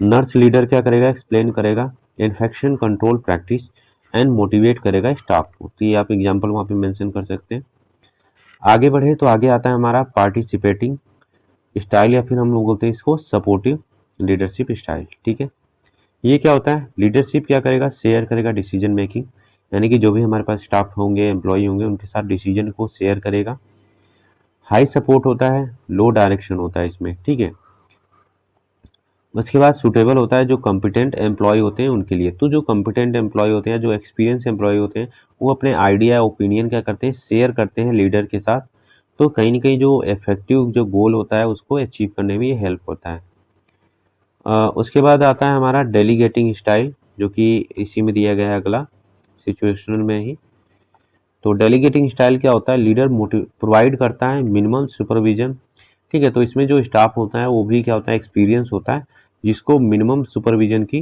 नर्स लीडर क्या करेगा, एक्सप्लेन करेगा infection control practice and motivate करेगा स्टाफ को। तो ये आप एग्जांपल वहाँ पे मेंशन कर सकते हैं। आगे बढ़े तो आगे आता है हमारा पार्टिसिपेटिंग स्टाइल या फिर हम लोग बोलते हैं इसको सपोर्टिव लीडरशिप स्टाइल। ठीक है, ये क्या होता है, लीडरशिप क्या करेगा, शेयर करेगा डिसीजन मेकिंग, यानी कि जो भी हमारे पास स्टाफ होंगे एम्प्लॉय होंगे उनके साथ डिसीजन को शेयर करेगा। हाई सपोर्ट होता है, लो डायरेक्शन होता है इसमें। ठीक है, उसके बाद सुटेबल होता है जो कॉम्पिटेंट एम्प्लॉय होते हैं उनके लिए। तो जो कॉम्पिटेंट एम्प्लॉय होते हैं, जो एक्सपीरियंस एम्प्लॉय होते हैं, वो अपने आइडिया ओपिनियन क्या करते हैं, शेयर करते हैं लीडर के साथ। तो कहीं ना कहीं जो इफेक्टिव जो गोल होता है उसको अचीव करने में ये हेल्प होता है। उसके बाद आता है हमारा डेलीगेटिंग स्टाइल, जो कि इसी में दिया गया है अगला सिचुएशनल में ही। तो डेलीगेटिंग स्टाइल क्या होता है, लीडर मोटिव प्रोवाइड करता है मिनिमम सुपरविजन। ठीक है, तो इसमें जो स्टाफ होता है वो भी क्या होता है, एक्सपीरियंस होता है, जिसको मिनिमम सुपरविजन की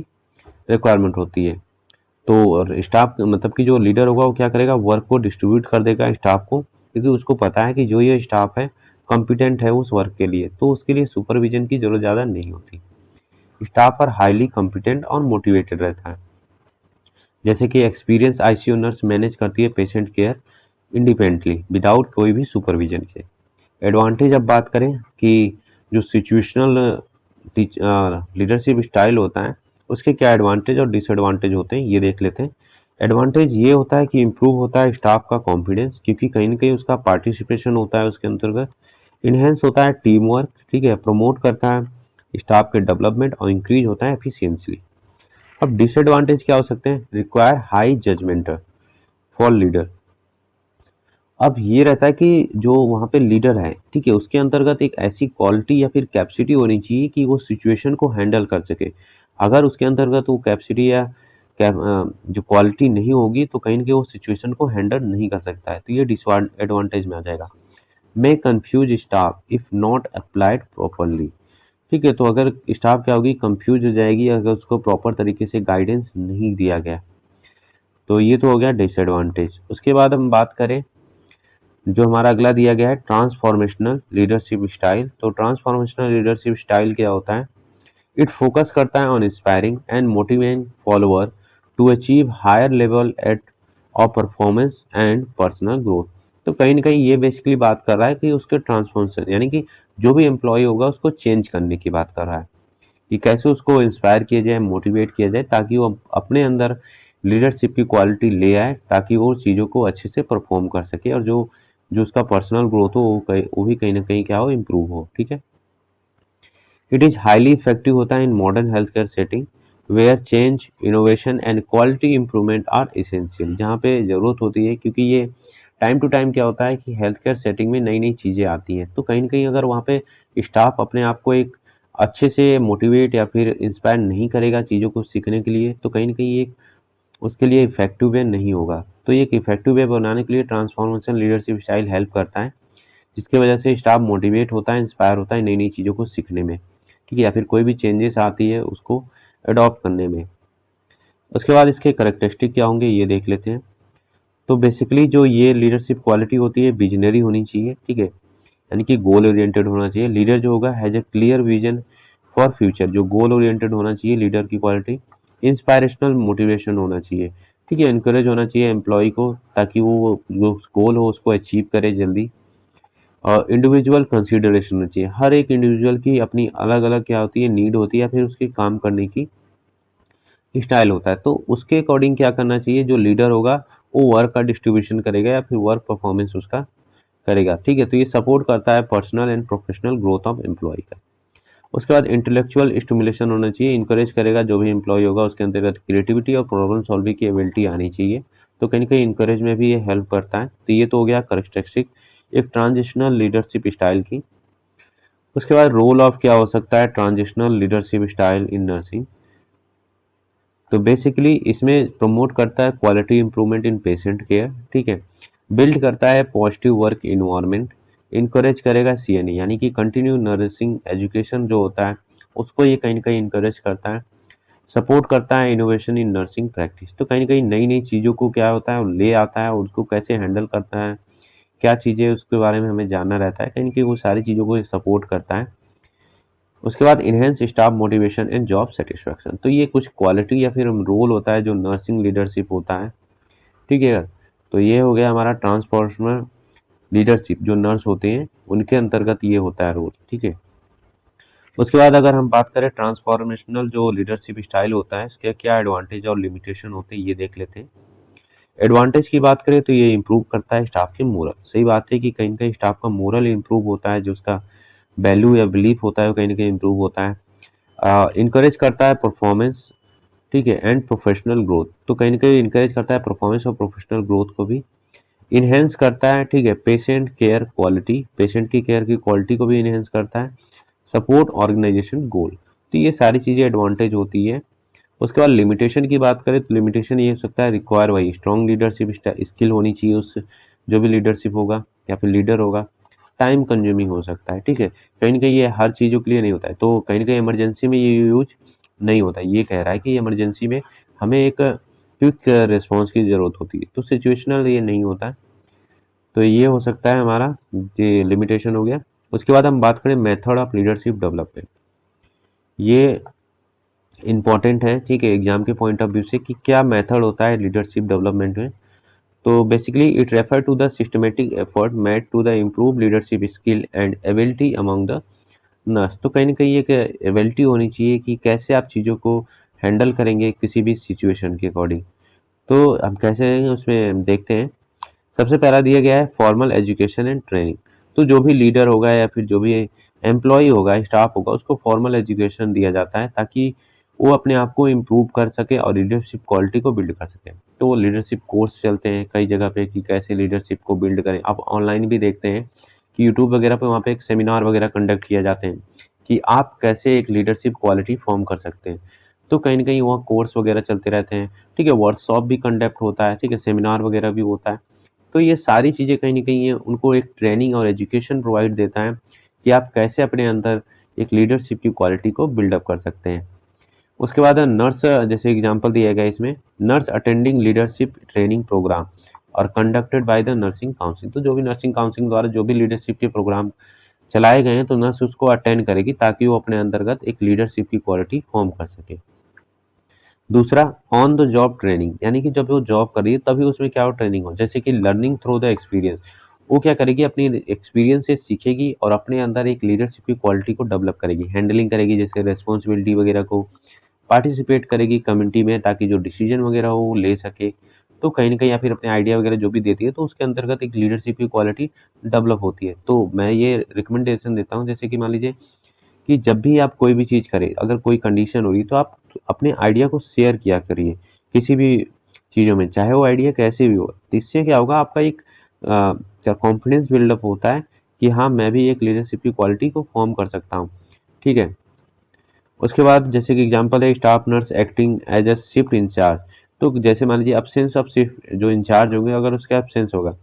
रिक्वायरमेंट होती है। तो स्टाफ मतलब कि जो लीडर होगा वो क्या करेगा, वर्क को डिस्ट्रीब्यूट कर देगा स्टाफ को, क्योंकि उसको पता है कि जो ये स्टाफ है कॉम्पिटेंट है उस वर्क के लिए, तो उसके लिए सुपरविजन की जरूरत ज़्यादा नहीं होती। स्टाफ पर हाईली कॉम्पिटेंट और मोटिवेटेड रहता है। जैसे कि एक्सपीरियंस आईसीयू नर्स मैनेज करती है पेशेंट केयर इंडिपेंडेंटली विदाउट कोई भी सुपरविजन के। एडवांटेज अब बात करें कि जो सिचुएशनल लीडरशिप स्टाइल होता है उसके क्या एडवांटेज और डिसएडवांटेज होते हैं ये देख लेते हैं। एडवांटेज ये होता है कि इम्प्रूव होता है स्टाफ का कॉन्फिडेंस, क्योंकि कहीं ना कहीं उसका पार्टिसिपेशन होता है उसके अंतर्गत। इनहेंस होता है टीम वर्क। ठीक है, प्रमोट करता है स्टाफ के डेवलपमेंट और इंक्रीज होता है एफिशिएंसी। अब डिसएडवांटेज क्या हो सकते हैं, require high judgement for leader. अब ये रहता है कि जो वहाँ पे लीडर है, ठीक है, उसके अंतर्गत एक ऐसी क्वालिटी या फिर कैपेसिटी होनी चाहिए कि वो सिचुएशन को हैंडल कर सके। अगर उसके अंतर्गत वो कैपेसिटी या जो क्वालिटी नहीं होगी तो कहीं ना कहीं वो सिचुएशन को हैंडल नहीं कर सकता है, तो ये डिसएडवांटेज में आ जाएगा। May confuse staff if not applied properly. ठीक है, तो अगर स्टाफ क्या होगी, कंफ्यूज हो जाएगी अगर उसको प्रॉपर तरीके से गाइडेंस नहीं दिया गया। तो ये तो हो गया डिसएडवांटेज। उसके बाद हम बात करें जो हमारा अगला दिया गया है ट्रांसफॉर्मेशनल लीडरशिप स्टाइल। तो ट्रांसफॉर्मेशनल लीडरशिप स्टाइल क्या होता है, इट फोकस करता है on inspiring and motivating follower to achieve higher level at of performance and personal growth. तो कहीं ना कहीं ये बेसिकली बात कर रहा है कि उसके ट्रांसफॉर्मेशन, यानी कि जो भी एम्प्लॉय होगा उसको चेंज करने की बात कर रहा है, कि कैसे उसको इंस्पायर किया जाए, मोटिवेट किया जाए, ताकि वो अपने अंदर लीडरशिप की क्वालिटी ले आए, ताकि वो चीज़ों को अच्छे से परफॉर्म कर सके और जो जो उसका पर्सनल ग्रोथ हो वो भी कहीं ना कहीं क्या हो, इम्प्रूव हो। ठीक है, इट इज़ हाईली इफेक्टिव होता है in modern health care setting where change innovation and quality improvement are essential. जहाँ पे ज़रूरत होती है, क्योंकि ये टाइम टू टाइम क्या होता है कि हेल्थ केयर सेटिंग में नई नई चीज़ें आती हैं, तो कहीं ना कहीं अगर वहाँ पे स्टाफ अपने आप को एक अच्छे से मोटिवेट या फिर इंस्पायर नहीं करेगा चीज़ों को सीखने के लिए, तो कहीं ना कहीं एक उसके लिए इफेक्टिव वे नहीं होगा। तो ये एक इफेक्टिव वे बनाने के लिए ट्रांसफॉर्मेशन लीडरशिप स्टाइल हेल्प करता है, जिसकी वजह से स्टाफ मोटिवेट होता है, इंस्पायर होता है नई नई चीज़ों को सीखने में। ठीक है, या फिर कोई भी चेंजेस आती है उसको अडॉप्ट करने में। उसके बाद इसके करेक्टरिस्टिक क्या होंगे ये देख लेते हैं। तो बेसिकली जो ये लीडरशिप क्वालिटी होती है विजनरी होनी चाहिए। ठीक है, यानी कि गोल ओरिएंटेड होना चाहिए। लीडर जो होगा has a clear vision for future, जो गोल ओरिएंटेड होना चाहिए लीडर की क्वालिटी। इंस्पायरेशनल मोटिवेशन होना चाहिए। ठीक है, इनकरेज होना चाहिए एम्प्लॉय को, ताकि वो जो गोल हो उसको अचीव करे जल्दी। और इंडिविजुअल कंसिडरेशन होनी चाहिए, हर एक इंडिविजुअल की अपनी अलग अलग क्या होती है, नीड होती है या फिर उसके काम करने की स्टाइल होता है, तो उसके अकॉर्डिंग क्या करना चाहिए, जो लीडर होगा वो वर्क का डिस्ट्रीब्यूशन करेगा या फिर वर्क परफॉर्मेंस उसका करेगा, ठीक है। तो ये सपोर्ट करता है personal and professional growth of employ का। उसके बाद इंटेलेक्चुअल स्टिमुलेशन होना चाहिए, इंकरेज करेगा जो भी एम्प्लॉय होगा उसके अंतर्गत क्रिएटिविटी और प्रॉब्लम सॉल्विंग की एबिलिटी आनी चाहिए, तो कहीं ना कहीं इंकरेज में भी ये हेल्प करता है। तो ये तो हो गया करेक्टरिस्टिक एक ट्रांजिशनल लीडरशिप स्टाइल की। उसके बाद रोल ऑफ क्या हो सकता है transitional leadership style in nursing. तो बेसिकली इसमें प्रमोट करता है quality improvement in patient care, ठीक है। बिल्ड करता है पॉजिटिव वर्क इन्वायरमेंट, इनकरेज करेगा सीएनई यानी कि कंटिन्यू नर्सिंग एजुकेशन जो होता है उसको ये कहीं ना कहीं इनकरेज करता है। सपोर्ट करता है इनोवेशन इन नर्सिंग प्रैक्टिस, तो कहीं ना कहीं नई नई चीज़ों को क्या होता है वो ले आता है, उसको कैसे हैंडल करता है, क्या चीज़ें उसके बारे में हमें जानना रहता है, कहीं ना कहीं वो सारी चीज़ों को सपोर्ट करता है। उसके बाद enhance staff motivation and job satisfaction, तो ये कुछ क्वालिटी या फिर रोल होता है जो नर्सिंग लीडरशिप होता है, ठीक है। तो ये हो गया हमारा ट्रांसफॉर्मर लीडरशिप, जो नर्स होते हैं उनके अंतर्गत ये होता है रोल, ठीक है। उसके बाद अगर हम बात करें ट्रांसफॉर्मेशनल जो लीडरशिप स्टाइल होता है इसके क्या एडवांटेज और लिमिटेशन होते हैं ये देख लेते हैं। एडवांटेज की बात करें तो ये इंप्रूव करता है स्टाफ के मोरल, सही बात है कि कहीं ना कहीं स्टाफ का मोरल इंप्रूव होता है, जो उसका वैल्यू या बिलीफ होता है वो कहीं ना कहीं इंप्रूव होता है। इनकरेज करता है परफॉर्मेंस, ठीक है, एंड प्रोफेशनल ग्रोथ, तो कहीं ना कहीं इनकरेज करता है परफॉर्मेंस और प्रोफेशनल ग्रोथ को भी। इनहेंस करता है, ठीक है, पेशेंट केयर क्वालिटी, पेशेंट की केयर की क्वालिटी को भी इनहेंस करता है। सपोर्ट ऑर्गेनाइजेशन गोल, तो ये सारी चीज़ें एडवांटेज होती है। उसके बाद लिमिटेशन की बात करें तो लिमिटेशन ये हो सकता है रिक्वायर वही स्ट्रॉन्ग लीडरशिप स्किल होनी चाहिए उस जो भी लीडरशिप होगा या फिर लीडर होगा। टाइम कंज्यूमिंग हो सकता है, ठीक है, कहीं ना कहीं ये हर चीज़ों के लिए नहीं होता है, तो कहीं ना कहीं इमरजेंसी में ये यूज नहीं होता है। ये कह रहा है कि इमरजेंसी में हमें एक क्विक रिस्पॉन्स की ज़रूरत होती है, तो सिचुएशनल ये नहीं होता है। तो ये हो सकता है हमारा ये लिमिटेशन हो गया। उसके बाद हम बात करें मेथड ऑफ लीडरशिप डेवलपमेंट, ये इंपॉर्टेंट है, ठीक है, एग्जाम के पॉइंट ऑफ व्यू से कि क्या मेथड होता है लीडरशिप डेवलपमेंट में। तो basically it refer to the systematic effort made to the improve leadership skill and ability among the nurse, तो कहीं ना कहीं एक एबिलिटी होनी चाहिए कि कैसे आप चीज़ों को हैंडल करेंगे किसी भी सिचुएशन के अकॉर्डिंग। तो हम कैसे उसमें देखते हैं। सबसे पहला दिया गया है फॉर्मल एजुकेशन एंड ट्रेनिंग, तो जो भी लीडर होगा या फिर जो भी एम्प्लॉय होगा स्टाफ होगा उसको फॉर्मल एजुकेशन दिया जाता है ताकि वो अपने आप को इम्प्रूव कर सके और लीडरशिप क्वालिटी को बिल्ड कर सके। तो लीडरशिप कोर्स चलते हैं कई जगह पे कि कैसे लीडरशिप को बिल्ड करें, आप ऑनलाइन भी देखते हैं कि यूट्यूब वगैरह पे वहाँ पे एक सेमिनार वगैरह कंडक्ट किया जाते हैं कि आप कैसे एक लीडरशिप क्वालिटी फॉर्म कर सकते हैं। तो कहीं ना कहीं वहाँ कोर्स वगैरह चलते रहते हैं, ठीक है, वर्कशॉप भी कंडक्ट होता है, ठीक है, सेमिनार वगैरह भी होता है। तो ये सारी चीज़ें कहीं न कहीं ये उनको एक ट्रेनिंग और एजुकेशन प्रोवाइड देता है कि आप कैसे अपने अंदर एक लीडरशिप की क्वालिटी को बिल्डअप कर सकते हैं। उसके बाद नर्स जैसे एग्जांपल दिया गया इसमें, nurse attending leadership training program और conducted by the nursing council, तो जो भी नर्सिंग काउंसिल द्वारा जो भी लीडरशिप के प्रोग्राम चलाए गए हैं तो नर्स उसको अटेंड करेगी ताकि वो अपने अंतर्गत एक लीडरशिप की क्वालिटी फॉर्म कर सके। दूसरा ऑन द जॉब ट्रेनिंग, यानी कि जब वो जॉब कर रही है तभी उसमें क्या हो ट्रेनिंग हो, जैसे कि लर्निंग थ्रू द एक्सपीरियंस, वो क्या करेगी अपनी एक्सपीरियंस से सीखेगी और अपने अंदर एक लीडरशिप की क्वालिटी को डेवलप करेगी, हैंडलिंग करेगी जैसे रेस्पॉन्सिबिलिटी वगैरह को, पार्टिसिपेट करेगी कम्युनिटी में ताकि जो डिसीजन वगैरह हो वो ले सके। तो कहीं ना कहीं या फिर अपने आइडिया वगैरह जो भी देती है तो उसके अंतर्गत एक लीडरशिप की क्वालिटी डेवलप होती है। तो मैं ये रिकमेंडेशन देता हूँ जैसे कि मान लीजिए कि जब भी आप कोई भी चीज़ करें, अगर कोई कंडीशन हो रही है तो आप अपने आइडिया को शेयर किया करिए किसी भी चीज़ों में, चाहे वो आइडिया कैसे भी हो। तो इससे क्या होगा आपका एक क्या कॉन्फिडेंस बिल्डअप होता है कि हाँ मैं भी एक लीडरशिप की क्वालिटी को फॉर्म कर सकता हूँ, ठीक है। उसके बाद जैसे कि एग्जांपल है staff nurse acting as a shift in charge, तो जैसे मान लीजिए अब्सेंस ऑफ शिफ्ट जो इंचार्ज होंगे अगर उसका एब्सेंस होगा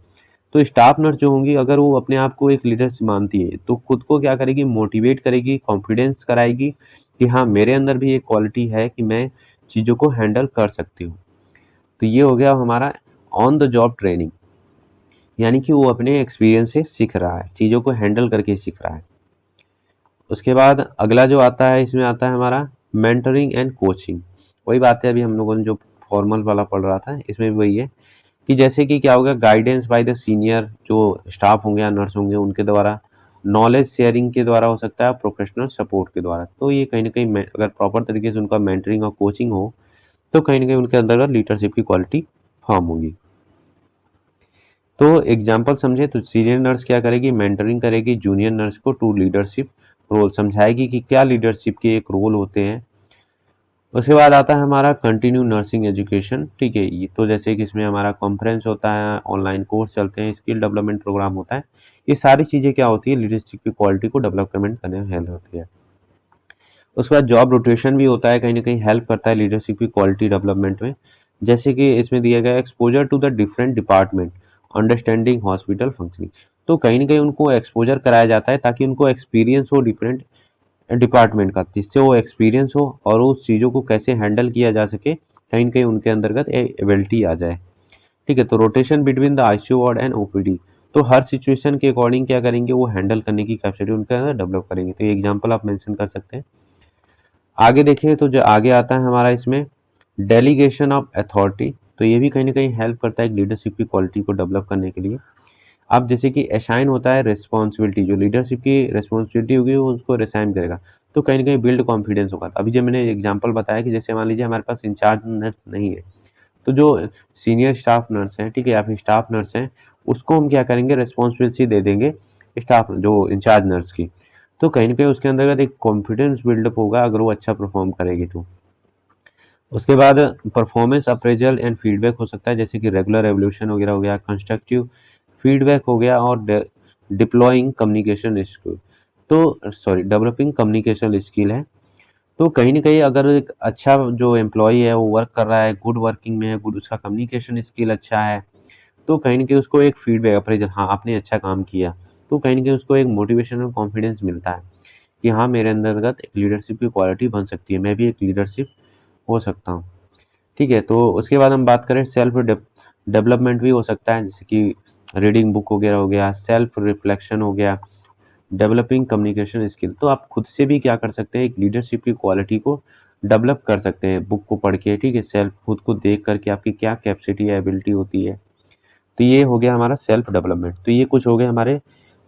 तो स्टाफ नर्स जो होंगी अगर वो अपने आप को एक लीडर मानती है तो खुद को क्या करेगी मोटिवेट करेगी, कॉन्फिडेंस कराएगी कि हाँ मेरे अंदर भी एक क्वालिटी है कि मैं चीज़ों को हैंडल कर सकती हूँ। तो ये हो गया हमारा ऑन द जॉब ट्रेनिंग, यानी कि वो अपने एक्सपीरियंस से सीख रहा है, चीज़ों को हैंडल करके सीख रहा है। उसके बाद अगला जो आता है इसमें आता है हमारा मेंटरिंग एंड कोचिंग, वही बात है अभी हम लोगों ने जो फॉर्मल वाला पढ़ रहा था इसमें भी वही है कि जैसे कि क्या होगा गाइडेंस बाय द सीनियर जो स्टाफ होंगे या नर्स होंगे उनके द्वारा, नॉलेज शेयरिंग के द्वारा हो सकता है, प्रोफेशनल सपोर्ट के द्वारा। तो ये कहीं ना कहीं अगर प्रॉपर तरीके से उनका मेंटरिंग और कोचिंग हो तो कहीं ना कहीं उनके अंदर लीडरशिप की क्वालिटी फॉर्म होगी। तो एग्जाम्पल समझे तो सीनियर नर्स क्या करेगी, मेंटरिंग करेगी जूनियर नर्स को टू लीडरशिप रोल, समझाएगी कि क्या लीडरशिप के एक रोल होते हैं। उसके बाद आता है हमारा कंटिन्यू नर्सिंग एजुकेशन, ठीक है। ये तो जैसे कि इसमें हमारा कॉन्फ्रेंस होता है, ऑनलाइन कोर्स चलते हैं, स्किल डेवलपमेंट प्रोग्राम होता है। ये सारी चीज़ें क्या होती है, लीडरशिप की क्वालिटी को डेवलपमेंट करने में हेल्प होती है। उसके बाद जॉब रोटेशन भी होता है, कहीं ना कहीं हेल्प करता है लीडरशिप की क्वालिटी डेवलपमेंट में। जैसे कि इसमें दिया गया exposure to the different department, understanding hospital functioning. तो कहीं ना कहीं उनको एक्सपोजर कराया जाता है ताकि उनको एक्सपीरियंस हो डिफरेंट डिपार्टमेंट का, जिससे वो एक्सपीरियंस हो और उस चीज़ों को कैसे हैंडल किया जा सके, कहीं न कहीं उनके अंतर्गत एबिलिटी आ जाए। ठीक है, तो rotation between the ICU ward and OPD, तो हर सिचुएशन के अकॉर्डिंग क्या करेंगे, वो हैंडल करने की कैपेसिटी उनके अंदर डेवलप करेंगे। तो ये एग्जांपल आप मेंशन कर सकते हैं। आगे देखिए तो जो आगे आता है हमारा इसमें डेलीगेशन ऑफ अथॉरिटी, तो ये भी कहीं न कहीं हेल्प करता है लीडरशिप की क्वालिटी को डेवलप करने के लिए। अब जैसे कि असाइन होता है रिस्पॉन्सिबिलिटी, जो लीडरशिप की रिस्पॉन्सिबिलिटी होगी वो उसको रिसाइन करेगा, तो कहीं ना कहीं बिल्ड कॉन्फिडेंस होगा। अभी जब मैंने एग्जांपल बताया कि जैसे मान लीजिए हमारे पास इंचार्ज नर्स नहीं है, तो जो सीनियर स्टाफ नर्स हैं, ठीक है, या फिर स्टाफ नर्स हैं, उसको हम क्या करेंगे, रिस्पॉन्सिबिलिटी दे देंगे स्टाफ जो इंचार्ज नर्स की। तो कहीं ना कहीं उसके अंदर एक कॉन्फिडेंस बिल्डअप होगा अगर वो अच्छा परफॉर्म करेगी तो। उसके बाद परफॉर्मेंस अप्रेजल एंड फीडबैक हो सकता है, जैसे कि रेगुलर एवोल्यूशन वगैरह हो गया, कंस्ट्रक्टिव फीडबैक हो गया, और डिप्लॉइंग कम्युनिकेशन स्किल, तो सॉरी डेवलपिंग कम्युनिकेशन स्किल है। तो कहीं ना कहीं अगर एक अच्छा जो एम्प्लॉय है वो वर्क कर रहा है, गुड वर्किंग में है, गुड, उसका कम्युनिकेशन स्किल अच्छा है, तो कहीं ना कहीं उसको एक फीडबैक अप्रेजल, हाँ आपने अच्छा काम किया, तो कहीं ना कहीं उसको एक मोटिवेशन और कॉन्फिडेंस मिलता है कि हाँ मेरे अंतर्गत एक लीडरशिप की क्वालिटी बन सकती है, मैं भी एक लीडरशिप हो सकता हूँ। ठीक है, तो उसके बाद हम बात करें सेल्फ डेवलपमेंट भी हो सकता है, जैसे कि रीडिंग बुक वगैरह हो गया, सेल्फ रिफ्लेक्शन हो गया, डेवलपिंग कम्युनिकेशन स्किल। तो आप खुद से भी क्या कर सकते हैं, एक लीडरशिप की क्वालिटी को डेवलप कर सकते हैं बुक को पढ़ के, ठीक है, सेल्फ खुद को देख करके आपकी क्या कैपेसिटी या एबिलिटी होती है। तो ये हो गया हमारा सेल्फ डेवलपमेंट। तो ये कुछ हो गए हमारे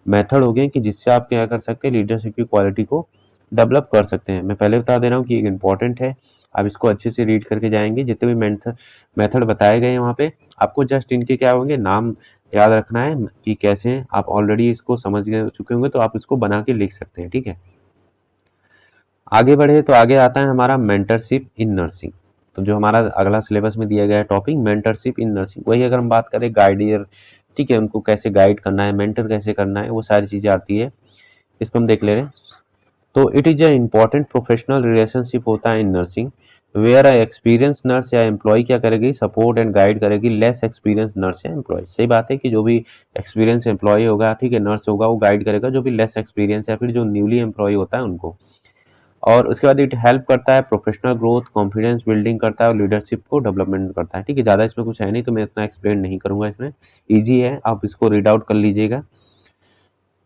मेथड हो गए कि जिससे आप क्या कर सकते हैं, लीडरशिप की क्वालिटी को डेवलप कर सकते हैं। मैं पहले बता दे रहा हूँ कि इंपॉर्टेंट है, आप इसको अच्छे से रीड करके जाएंगे, जितने भी मेथड बताए गए हैं वहाँ पे, आपको जस्ट इनके क्या होंगे, नाम याद रखना है कि कैसे, आप ऑलरेडी इसको समझ गए चुके होंगे तो आप इसको बना के लिख सकते हैं। ठीक है, आगे बढ़े तो आगे आता है हमारा मेंटरशिप इन नर्सिंग। तो जो हमारा अगला सिलेबस में दिया गया है टॉपिक मेंटरशिप इन नर्सिंग, वही अगर हम बात करें गाइडियर, ठीक है, उनको कैसे गाइड करना है, मेंटर कैसे करना है, वो सारी चीज़ें आती है, इसको हम देख ले रहे हैं। तो it is a important professional relationship होता है in nursing, where experience nurse या एम्प्लॉय क्या करेगी, सपोर्ट एंड गाइड करेगी लेस एक्सपीरियंस नर्स या एम्प्लॉय। सही बात है कि जो भी एक्सपीरियंस एम्प्लॉय होगा, ठीक है, नर्स होगा, वो गाइड करेगा जो भी लेस एक्सपीरियंस या फिर जो न्यूली एम्प्लॉय होता है उनको। और उसके बाद इट हेल्प करता है प्रोफेशनल ग्रोथ, कॉन्फिडेंस बिल्डिंग करता है और लीडरशिप को डेवलपमेंट करता है। ठीक है, ज़्यादा इसमें कुछ है नहीं तो मैं इतना एक्सप्लेन नहीं करूंगा, इसमें ईजी है, आप इसको रीड आउट कर लीजिएगा।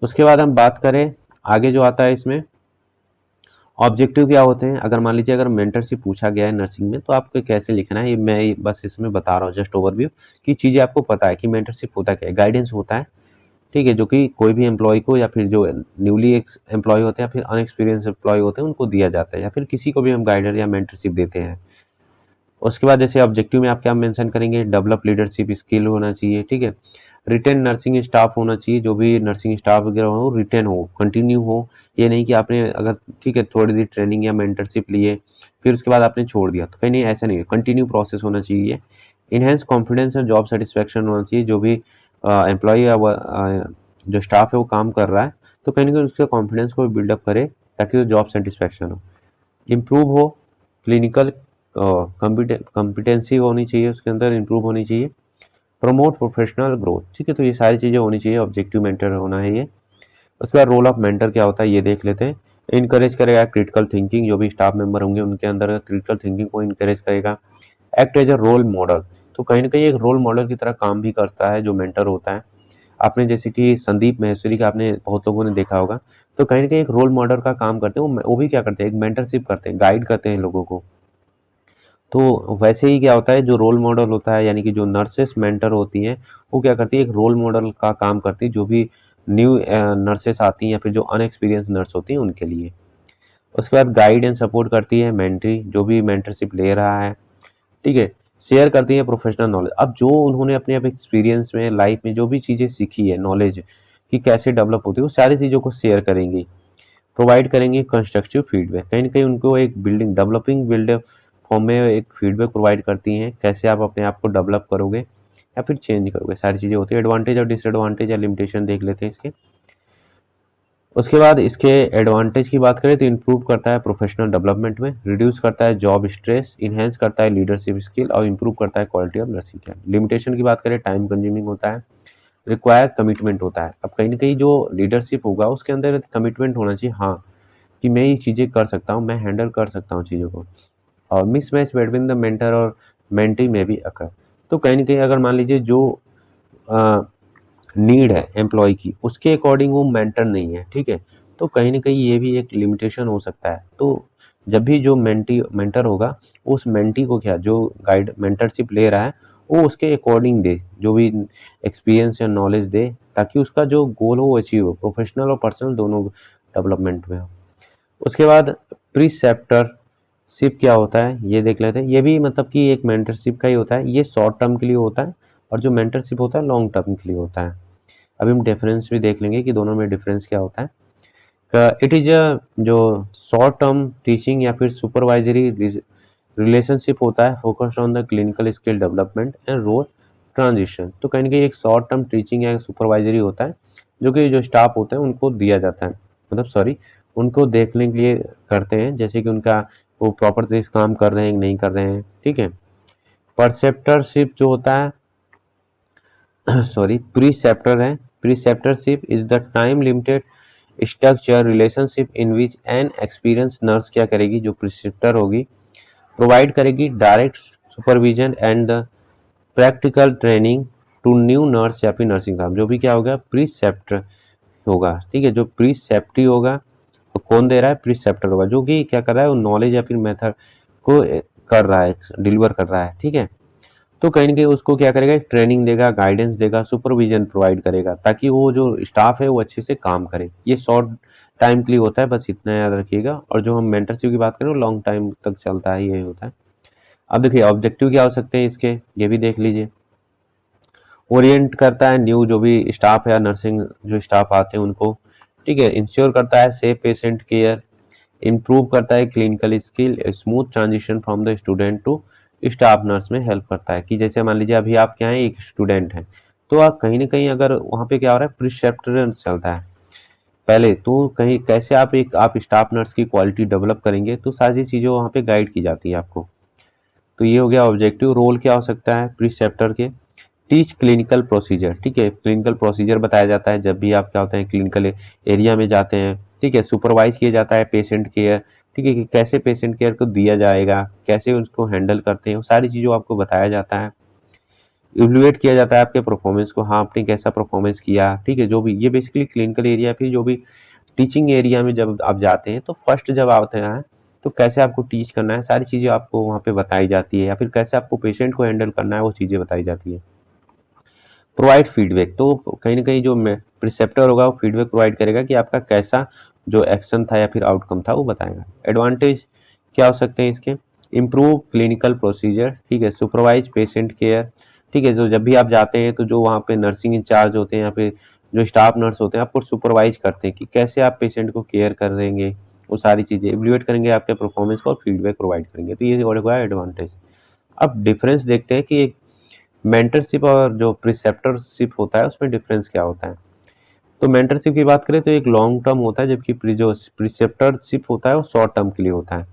उसके बाद हम बात करें आगे जो आता है इसमें ऑब्जेक्टिव क्या होते हैं। अगर मान लीजिए अगर मेंटरशिप पूछा गया है नर्सिंग में तो आपको कैसे लिखना है, ये मैं बस इसमें बता रहा हूँ जस्ट ओवरव्यू कि चीज़ें आपको पता है कि मेंटरशिप होता क्या है। गाइडेंस होता है, ठीक है, जो कि कोई भी एम्प्लॉय को या फिर जो न्यूली एम्प्लॉय होते हैं या फिर अनएक्सपीरियंस एम्प्लॉय होते हैं उनको दिया जाता है, या फिर किसी को भी हम गाइडर या मेंटरशिप देते हैं। उसके बाद जैसे ऑब्जेक्टिव में आप क्या मेंशन करेंगे, डेवलप लीडरशिप स्किल होना चाहिए, ठीक है, रिटेन नर्सिंग स्टाफ होना चाहिए, जो भी नर्सिंग स्टाफ वगैरह हो रिटेन हो, कंटिन्यू हो। ये नहीं कि आपने अगर, ठीक है, थोड़ी देर ट्रेनिंग या मेंटरशिप लिए फिर उसके बाद आपने छोड़ दिया, तो कहीं नहीं, ऐसा नहीं है, कंटिन्यू प्रोसेस होना चाहिए। इनहेंस कॉन्फिडेंस और जॉब सेटिस्फैक्शन होना चाहिए, जो भी एम्प्लॉय या जो स्टाफ है वो काम कर रहा है तो कहीं ना कहीं उसके कॉन्फिडेंस को बिल्डअप करे ताकि वो जॉब सेटिस्फैक्शन हो, इम्प्रूव हो, क्लिनिकल कॉम्पिटेंसी होनी चाहिए, उसके अंदर इम्प्रूव होनी चाहिए, प्रमोट प्रोफेशनल ग्रोथ। ठीक है, तो ये सारी चीज़ें होनी चाहिए, ऑब्जेक्टिव मेंटर होना है ये। उसके बाद रोल ऑफ मेंटर क्या होता है ये देख लेते हैं। इनकरेज करेगा क्रिटिकल थिंकिंग, जो भी स्टाफ मेंबर होंगे उनके अंदर क्रिटिकल थिंकिंग को इनकरेज करेगा। Act as a role model, तो कहीं ना कहीं एक रोल मॉडल की तरह काम भी करता है जो मेंटर होता है। आपने जैसे कि संदीप महेश्वरी का आपने बहुत लोगों ने देखा होगा, तो कहीं ना कहीं एक रोल मॉडल का काम करते हैं वो भी क्या करते हैं, एक मेंटरशिप करते हैं, गाइड करते हैं लोगों को। तो वैसे ही क्या होता है, जो रोल मॉडल होता है यानी कि जो नर्सेस मेंटर होती हैं वो क्या करती है, एक रोल मॉडल का काम करती है जो भी न्यू नर्सेस आती हैं या फिर जो अनएक्सपीरियंस नर्स होती हैं उनके लिए। उसके बाद गाइड एंड सपोर्ट करती है मेंटी, जो भी मेंटरशिप ले रहा है, ठीक है, शेयर करती हैं प्रोफेशनल नॉलेज। अब जो उन्होंने अपने अब एक्सपीरियंस में लाइफ में जो भी चीज़ें सीखी है, नॉलेज कि कैसे डेवलप होती है, वो सारी चीज़ों को शेयर करेंगी। प्रोवाइड करेंगे कंस्ट्रक्टिव फीडबैक, कहीं ना कहीं उनको एक बिल्डिंग डेवलपिंग बिल्ड फॉर्म में एक फीडबैक प्रोवाइड करती हैं, कैसे आप अपने आप को डेवलप करोगे या फिर चेंज करोगे, सारी चीज़ें होती है। एडवांटेज और डिसएडवांटेज या लिमिटेशन देख लेते हैं इसके। उसके बाद इसके एडवांटेज की बात करें तो इंप्रूव करता है प्रोफेशनल डेवलपमेंट में, रिड्यूस करता है जॉब स्ट्रेस, इनहेंस करता है लीडरशिप स्किल और इंप्रूव करता है quality of nursing care. Limitation की बात करें, टाइम कंज्यूमिंग होता है, रिक्वायर कमिटमेंट होता है। अब कहीं ना कहीं जो लीडरशिप होगा उसके अंदर कमिटमेंट होना चाहिए, हाँ, कि मैं ये चीज़ें कर सकता हूँ, मैं हैंडल कर सकता हूँ चीज़ों को। और मिसमैच बिटवीन द मेंटर और मेंटी में भी अकर। तो कहीं ना कहीं अगर मान लीजिए जो नीड है एम्प्लॉय की, उसके अकॉर्डिंग वो मेंटर नहीं है, ठीक है, तो कहीं ना कहीं ये भी एक लिमिटेशन हो सकता है। तो जब भी जो मेंटर होगा, उस मेंटी को क्या, जो गाइड मेंटरशिप ले रहा है, वो उसके अकॉर्डिंग दे, जो भी एक्सपीरियंस या नॉलेज दे, ताकि उसका जो गोल हो वो अचीव हो, प्रोफेशनल और पर्सनल दोनों डेवलपमेंट में हो। उसके बाद प्रीसेप्टरशिप क्या होता है ये देख लेते हैं। ये भी मतलब कि एक मेंटरशिप का ही होता है, ये शॉर्ट टर्म के लिए होता है, और जो मेंटरशिप होता है लॉन्ग टर्म के लिए होता है। अभी हम डिफरेंस भी देख लेंगे कि दोनों में डिफरेंस क्या होता है। इट इज अ जो शॉर्ट टर्म टीचिंग या फिर सुपरवाइजरी रिलेशनशिप होता है, focused on the clinical skill development and role transition. तो कहीं ना कहीं एक शॉर्ट टर्म टीचिंग या सुपरवाइजरी होता है, जो कि जो स्टाफ होते हैं उनको दिया जाता है, मतलब सॉरी, उनको देखने के लिए करते हैं, जैसे कि उनका वो प्रॉपर से काम कर रहे हैं कि नहीं कर रहे हैं, ठीक है। परसेप्टरशिप जो होता है सॉरी, प्रीसेप्टर है। Preceptorship is the time limited structure relationship in which an experience nurse क्या करेगी, जो प्रिस्क्रिप्टर होगी, प्रोवाइड करेगी direct supervision and the practical training to new nurse या फिर नर्सिंग स्टाफ। जो भी क्या होगा, प्रीसेप्टर होगा, ठीक है। जो प्रीसेप्टी होगा तो कौन दे रहा है, प्रीसेप्टर होगा, जो कि क्या कर रहा है, वो नॉलेज या फिर मेथड को कर रहा है, डिलीवर कर रहा है, ठीक है। तो कहीं ना कहीं उसको क्या करेगा, एक ट्रेनिंग देगा, गाइडेंस देगा, सुपरविजन प्रोवाइड करेगा, ताकि वो जो स्टाफ है वो अच्छे से काम करे। ये शॉर्ट टाइम के लिए होता है, बस इतना याद रखिएगा। और जो हम मेंटरशिप की बात करें वो लॉन्ग टाइम तक चलता है, ये होता है। अब देखिए ऑब्जेक्टिव क्या हो सकते हैं इसके, ये भी देख लीजिए। ओरिएंट करता है न्यू जो भी स्टाफ या नर्सिंग जो स्टाफ आते हैं उनको, ठीक है। इंश्योर करता है सेफ पेशेंट केयर, इम्प्रूव करता है clinical skill, smooth transition from the student to staff nurse में हेल्प करता है। कि जैसे मान लीजिए अभी आप क्या हैं, एक स्टूडेंट हैं, तो आप कहीं ना कहीं अगर वहाँ पे क्या हो रहा है, प्रिसेप्टर चलता है पहले, तो कहीं कैसे आप स्टाफ नर्स की क्वालिटी डेवलप करेंगे, तो सारी चीज़ें वहाँ पे गाइड की जाती है आपको। तो ये हो गया ऑब्जेक्टिव। रोल क्या हो सकता है प्रिसेप्टर के, टीच क्लिनिकल प्रोसीजर, ठीक है, क्लिनिकल प्रोसीजर बताया जाता है जब भी आप क्या होते हैं क्लिनिकल एरिया में जाते हैं, ठीक है। सुपरवाइज किया जाता है पेशेंट केयर, ठीक है, कि कैसे पेशेंट केयर को दिया जाएगा, कैसे उसको हैंडल करते हैं, वो सारी चीज़ों आपको बताया जाता है। इवलुएट किया जाता है आपके परफॉर्मेंस को, हाँ आपने कैसा परफॉर्मेंस किया, ठीक है। जो भी ये बेसिकली क्लिनिकल एरिया, फिर जो भी टीचिंग एरिया में जब आप जाते हैं, तो फर्स्ट जब आते हैं तो कैसे आपको टीच करना है, सारी चीज़ें आपको वहाँ पे बताई जाती है, या फिर कैसे आपको पेशेंट को हैंडल करना है, वो चीज़ें बताई जाती है। प्रोवाइड फीडबैक, तो कहीं ना कहीं जो प्रिसेप्टर होगा वो फीडबैक प्रोवाइड करेगा कि आपका कैसा जो एक्शन था या फिर आउटकम था वो बताएगा। एडवांटेज क्या हो सकते हैं इसके, इम्प्रूव क्लिनिकल प्रोसीजर, ठीक है, सुपरवाइज पेशेंट केयर, ठीक है। तो जब भी आप जाते हैं तो जो वहाँ पे नर्सिंग इंचार्ज होते हैं या फिर जो स्टाफ नर्स होते हैं आपको सुपरवाइज करते हैं कि कैसे आप पेशेंट को केयर कर देंगे, वो सारी चीज़ें इवल्यूएट करेंगे आपके परफॉर्मेंस को और फीडबैक प्रोवाइड करेंगे। तो ये होगा एडवांटेज। अब डिफरेंस देखते हैं कि मेंटरशिप और जो प्रिसेप्टरशिप होता है उसमें डिफरेंस क्या होता है। तो मेंटरशिप की बात करें तो एक लॉन्ग टर्म होता है, जबकि जो प्रिसेप्टरशिप होता है वो शॉर्ट टर्म के लिए होता है।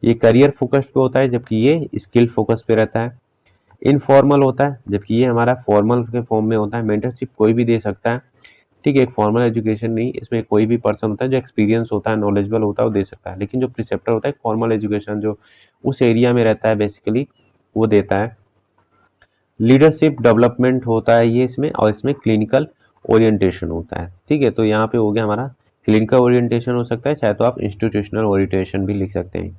ये करियर फोकस्ड पे होता है, जबकि ये स्किल फोकस पे रहता है। इनफॉर्मल होता है, जबकि ये हमारा फॉर्मल के फॉर्म में होता है। मेंटरशिप कोई भी दे सकता है, ठीक है, एक फॉर्मल एजुकेशन नहीं, इसमें कोई भी पर्सन होता है जो एक्सपीरियंस होता है, नॉलेजेबल होता है, वो दे सकता है। लेकिन जो प्रिसेप्टर होता है फॉर्मल एजुकेशन जो उस एरिया में रहता है बेसिकली, वो देता है। लीडरशिप डेवलपमेंट होता है ये इसमें, और इसमें क्लिनिकल ओरिएंटेशन होता है, ठीक है। तो यहाँ पे हो गया हमारा क्लिनिकल ओरिएंटेशन हो सकता है, चाहे तो आप इंस्टीट्यूशनल ओरिएंटेशन भी लिख सकते हैं।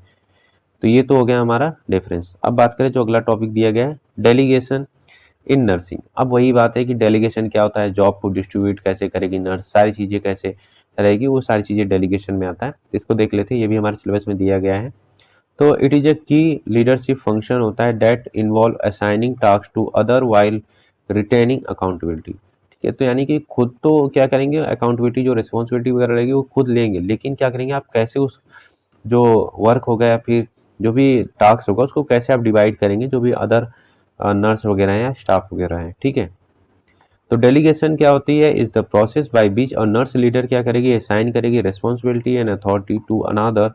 तो ये तो हो गया हमारा डिफरेंस। अब बात करें जो अगला टॉपिक दिया गया है, डेलीगेशन इन नर्सिंग। अब वही बात है कि डेलीगेशन क्या होता है, जॉब को डिस्ट्रीब्यूट कैसे करेगी नर्स, सारी चीज़ें कैसे रहेगी, वो सारी चीज़ें डेलीगेशन में आता है। तो इसको देख लेते हैं, ये भी हमारे सिलेबस में दिया गया है। तो इट इज ए की लीडरशिप फंक्शन होता है that involve assigning task to other while retaining accountability. ठीक है, तो यानी कि खुद तो क्या करेंगे, अकाउंटेबिलिटी जो रिस्पॉन्सिबिलिटी वगैरह रहेगी वो खुद लेंगे, लेकिन क्या करेंगे आप, कैसे उस जो वर्क होगा या फिर जो भी टास्क होगा उसको कैसे आप डिवाइड करेंगे, जो भी अदर नर्स वगैरह हैं या स्टाफ वगैरह हैं। ठीक है, तो डेलीगेशन क्या होती है, is the process by which और नर्स लीडर क्या करेगी, असाइन करेगी responsibility and authority to another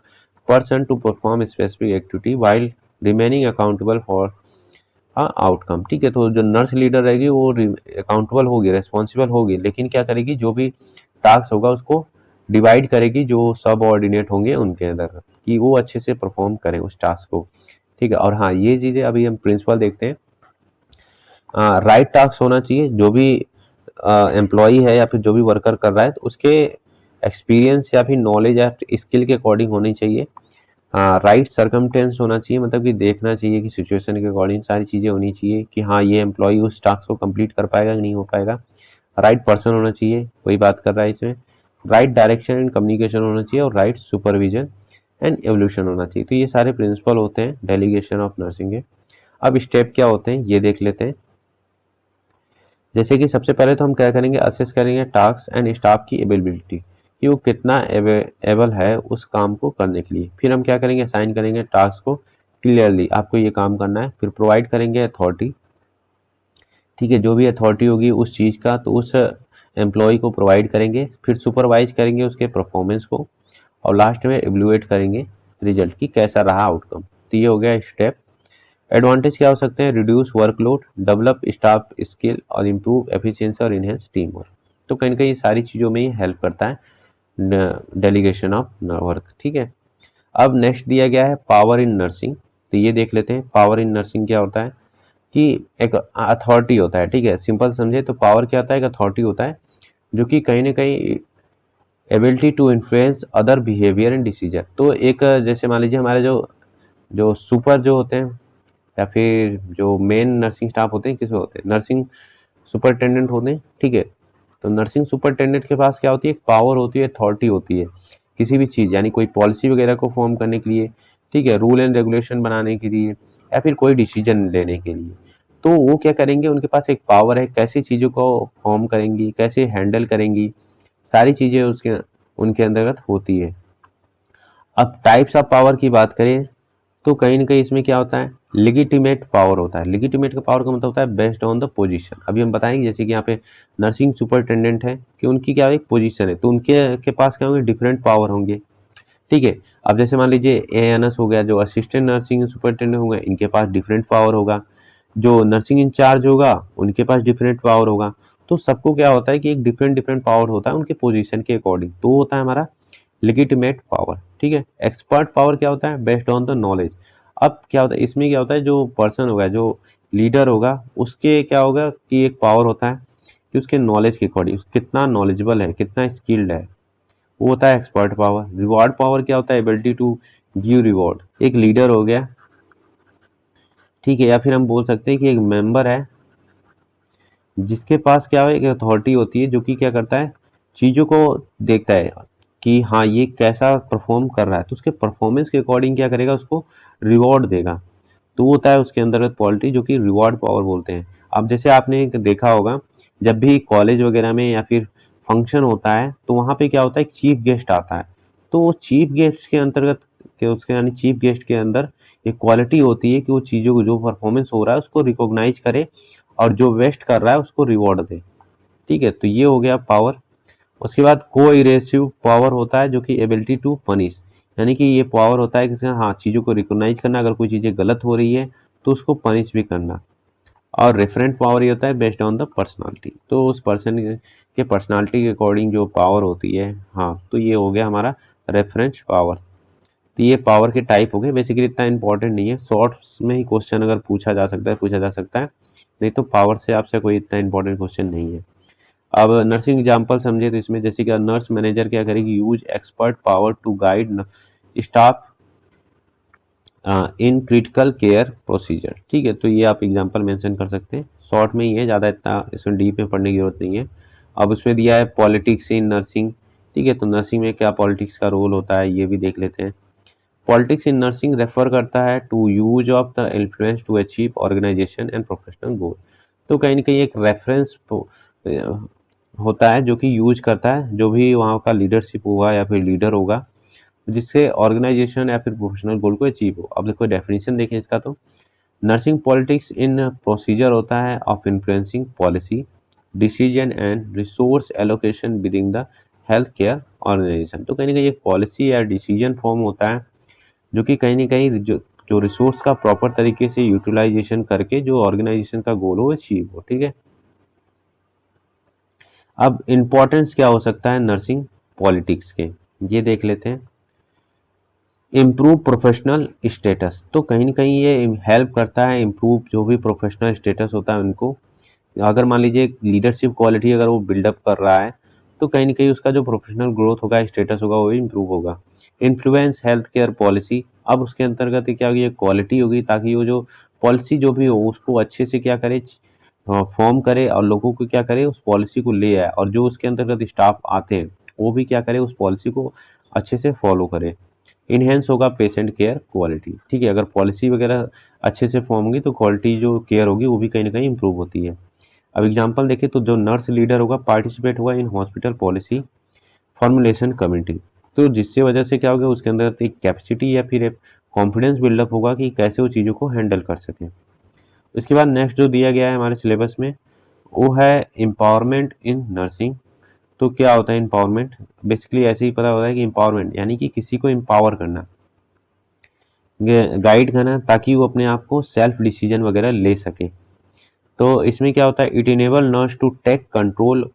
person to perform specific activity while remaining accountable for outcome. ठीक है, तो जो नर्स लीडर रहेगी वो अकाउंटेबल होगी, रेस्पॉन्सिबल होगी, लेकिन क्या करेगी, जो भी टास्क होगा उसको डिवाइड करेगी जो सब ऑर्डिनेट होंगे उनके अंदर, कि वो अच्छे से परफॉर्म करें उस टास्क को। ठीक है, और हाँ ये चीज़ें अभी हम प्रिंसिपल देखते हैं। राइट टास्क होना चाहिए, जो भी एम्प्लॉई है या फिर जो भी वर्कर कर रहा है तो उसके एक्सपीरियंस या फिर नॉलेज या स्किल के अकॉर्डिंग होनी चाहिए। राइट सर्कमटेंस होना चाहिए, मतलब कि देखना चाहिए कि सिचुएशन के अकॉर्डिंग सारी चीज़ें होनी चाहिए कि हाँ ये एम्प्लॉई उस टास्क को कंप्लीट कर पाएगा कि नहीं हो पाएगा। राइट पर्सन होना चाहिए, वही बात कर रहा है इसमें। राइट डायरेक्शन एंड कम्युनिकेशन होना चाहिए और राइट सुपरविजन एंड एवोल्यूशन होना चाहिए। तो ये सारे प्रिंसिपल होते हैं डेलीगेशन ऑफ नर्सिंग के। अब स्टेप क्या होते हैं ये देख लेते हैं। जैसे कि सबसे पहले तो हम क्या करेंगे, असेस करेंगे टास्क एंड स्टाफ की एबिलिटी, कि वो कितना एबल है उस काम को करने के लिए। फिर हम क्या करेंगे, असाइन करेंगे टास्क को क्लियरली, आपको ये काम करना है। फिर प्रोवाइड करेंगे अथॉरिटी, ठीक है, जो भी अथॉरिटी होगी उस चीज़ का तो उस एम्प्लॉय को प्रोवाइड करेंगे। फिर सुपरवाइज करेंगे उसके परफॉर्मेंस को, और लास्ट में एवल्यूएट करेंगे रिजल्ट की कैसा रहा आउटकम। तो ये हो गया स्टेप। एडवांटेज क्या हो सकते हैं, reduce workload, develop staff skill और इम्प्रूव एफिशिएंसी और इनहेंस टीम वर्क। तो कहीं ना कहीं ये सारी चीज़ों में ये हेल्प करता है डेलीगेशन ऑफ वर्क। ठीक है, अब नेक्स्ट दिया गया है पावर इन नर्सिंग। तो ये देख लेते हैं पावर इन नर्सिंग क्या होता है, कि एक अथॉरिटी होता है। ठीक है, सिंपल समझे तो पावर क्या होता है, एक अथॉरिटी होता है जो कि कहीं ना कहीं ability to influence other behaviour and decision. तो एक जैसे मान लीजिए हमारे जो जो सुपर जो होते हैं या फिर जो मेन नर्सिंग स्टाफ होते हैं, किस होते हैं, नर्सिंग सुपरटेंडेंट होते हैं। ठीक है, तो नर्सिंग सुपरटेंडेंट के पास क्या होती है, एक पावर होती है, अथॉरिटी होती है किसी भी चीज़, यानी कोई पॉलिसी वगैरह को फॉर्म करने के लिए, ठीक है, रूल एंड रेगुलेशन बनाने के लिए या फिर कोई डिसीजन लेने के लिए। तो वो क्या करेंगे, उनके पास एक पावर है, कैसी चीज़ों को फॉर्म करेंगी, कैसे हैंडल करेंगी, सारी चीज़ें उसके उनके अंतर्गत होती है। अब टाइप्स ऑफ पावर की बात करें तो कहीं ना कहीं इसमें क्या होता है, लिगिटिमेट पावर होता है। लिगिटिमेट का पावर का मतलब होता है बेस्ड ऑन द पोजीशन। अभी हम बताएंगे, जैसे कि यहाँ पे नर्सिंग सुपरटेंडेंट है कि उनकी क्या एक पोजीशन है, तो उनके के पास क्या होंगे, डिफरेंट पावर होंगे। ठीक है, अब जैसे मान लीजिए एएनएस हो गया, जो असिस्टेंट नर्सिंग सुपरटेंडेंट होंगे, इनके पास डिफरेंट पावर होगा। जो नर्सिंग इंचार्ज होगा उनके पास डिफरेंट पावर होगा। तो सबको क्या होता है कि एक डिफरेंट डिफरेंट पावर होता है उनके पोजीशन के अकॉर्डिंग, तो होता है हमारा लेजिटिमेट पावर। ठीक है, एक्सपर्ट पावर क्या होता है, बेस्ड ऑन द नॉलेज। अब क्या होता है, इसमें क्या होता है, जो पर्सन होगा, जो लीडर होगा, उसके क्या होगा कि एक पावर होता है कि उसके नॉलेज के अकॉर्डिंग कितना नॉलेजेबल है, कितना स्किल्ड है, वो होता है एक्सपर्ट पावर। रिवॉर्ड पावर क्या होता है, एबिलिटी टू गिव रिवॉर्ड। एक लीडर हो गया, ठीक है, या फिर हम बोल सकते हैं कि एक मेंबर है जिसके पास क्या है, एक अथॉरिटी होती है जो कि क्या करता है, चीज़ों को देखता है कि हाँ ये कैसा परफॉर्म कर रहा है, तो उसके परफॉर्मेंस के अकॉर्डिंग क्या करेगा, उसको रिवॉर्ड देगा। तो वो होता है उसके अंतर्गत पॉलिटी जो कि रिवॉर्ड पावर बोलते हैं। अब जैसे आपने एक देखा होगा, जब भी कॉलेज वगैरह में या फिर फंक्शन होता है तो वहाँ पे क्या होता है, एक चीफ गेस्ट आता है। तो वो चीफ गेस्ट के अंतर्गत के उसके यानी चीफ गेस्ट के अंदर एक क्वालिटी होती है कि वो चीज़ों को जो परफॉर्मेंस हो रहा है उसको रिकॉग्नाइज करे और जो वेस्ट कर रहा है उसको रिवॉर्ड दे। ठीक है, तो ये हो गया पावर। उसके बाद को इरेसिव पावर होता है जो कि एबिलिटी टू पनिश, यानी कि ये पावर होता है कि हाँ चीज़ों को रिकॉग्नाइज करना, अगर कोई चीज़ें गलत हो रही है तो उसको पनिश भी करना। और रेफरेंट पावर ये होता है बेस्ड ऑन द पर्सनालिटी, तो उस पर्सन के पर्सनालिटी के अकॉर्डिंग जो पावर होती है, हाँ, तो ये हो गया हमारा रेफरेंस पावर। तो ये पावर के टाइप हो गए, बेसिकली इतना इंपॉर्टेंट नहीं है, शॉर्ट्स में ही क्वेश्चन अगर पूछा जा सकता है पूछा जा सकता है, नहीं तो पावर से आपसे कोई इतना इंपॉर्टेंट क्वेश्चन नहीं है। अब नर्सिंग एग्जांपल समझे तो इसमें जैसे कि नर्स मैनेजर क्या करेगी, use expert power to guide staff in critical care procedure. ठीक है, तो ये आप एग्जांपल मेंशन कर सकते हैं, शॉर्ट में ही है, ज़्यादा इतना इसमें डीप में पढ़ने की जरूरत नहीं है। अब उसमें दिया है पॉलिटिक्स इन नर्सिंग। ठीक है, तो नर्सिंग में क्या पॉलिटिक्स का रोल होता है ये भी देख लेते हैं। पॉलिटिक्स इन नर्सिंग रेफर करता है to use of the influence to achieve organization and professional goal. तो कहीं ना कहीं एक रेफरेंस होता है जो कि यूज करता है जो भी वहाँ का लीडरशिप होगा या फिर लीडर होगा, जिससे ऑर्गेनाइजेशन या फिर प्रोफेशनल गोल को अचीव हो। अब देखो डेफिनेशन देखें इसका, तो नर्सिंग पॉलिटिक्स इन प्रोसीजर होता है of influencing policy decision and resource allocation within the health care organisation. तो कहीं ना कहीं एक पॉलिसी या डिसीजन फॉर्म होता है जो कि कहीं ना कहीं जो रिसोर्स का प्रॉपर तरीके से यूटिलाइजेशन करके जो ऑर्गेनाइजेशन का गोल हो अचीव हो। ठीक है, अब इम्पोर्टेंस क्या हो सकता है नर्सिंग पॉलिटिक्स के, ये देख लेते हैं। इम्प्रूव प्रोफेशनल स्टेटस, तो कहीं ना कहीं ये हेल्प करता है इम्प्रूव जो भी प्रोफेशनल स्टेटस होता है उनको। अगर मान लीजिए लीडरशिप क्वालिटी अगर वो बिल्डअप कर रहा है तो कहीं ना कहीं उसका जो प्रोफेशनल ग्रोथ होगा स्टेटस होगा वो भी इम्प्रूव होगा। इन्फ्लुएंस हेल्थ केयर पॉलिसी, अब उसके अंतर्गत क्या होगी, क्वालिटी होगी ताकि वो जो पॉलिसी जो भी हो उसको अच्छे से क्या करे, फॉर्म करे और लोगों को क्या करे उस पॉलिसी को ले आए, और जो उसके अंतर्गत स्टाफ आते हैं वो भी क्या करे उस पॉलिसी को अच्छे से फॉलो करे। इनहेंस होगा पेशेंट केयर क्वालिटी। ठीक है, अगर पॉलिसी वगैरह अच्छे से फॉर्म होगी तो क्वालिटी जो केयर होगी वो भी कहीं ना कहीं इंप्रूव होती है। अब एग्जांपल देखें तो जो नर्स लीडर होगा पार्टिसिपेट होगा in hospital policy formulation committee, तो जिससे वजह से क्या होगा उसके अंदर एक कैपेसिटी या फिर एक कॉन्फिडेंस बिल्डअप होगा कि कैसे वो चीज़ों को हैंडल कर सकें। उसके बाद नेक्स्ट जो दिया गया है हमारे सिलेबस में वो है एम्पावरमेंट इन नर्सिंग। तो क्या होता है एम्पावरमेंट, बेसिकली ऐसे ही पता होता है कि एम्पावरमेंट यानी कि किसी को एम्पावर करना, गाइड करना ताकि वो अपने आप को सेल्फ डिसीजन वगैरह ले सके। तो इसमें क्या होता है, it enable nurse to take control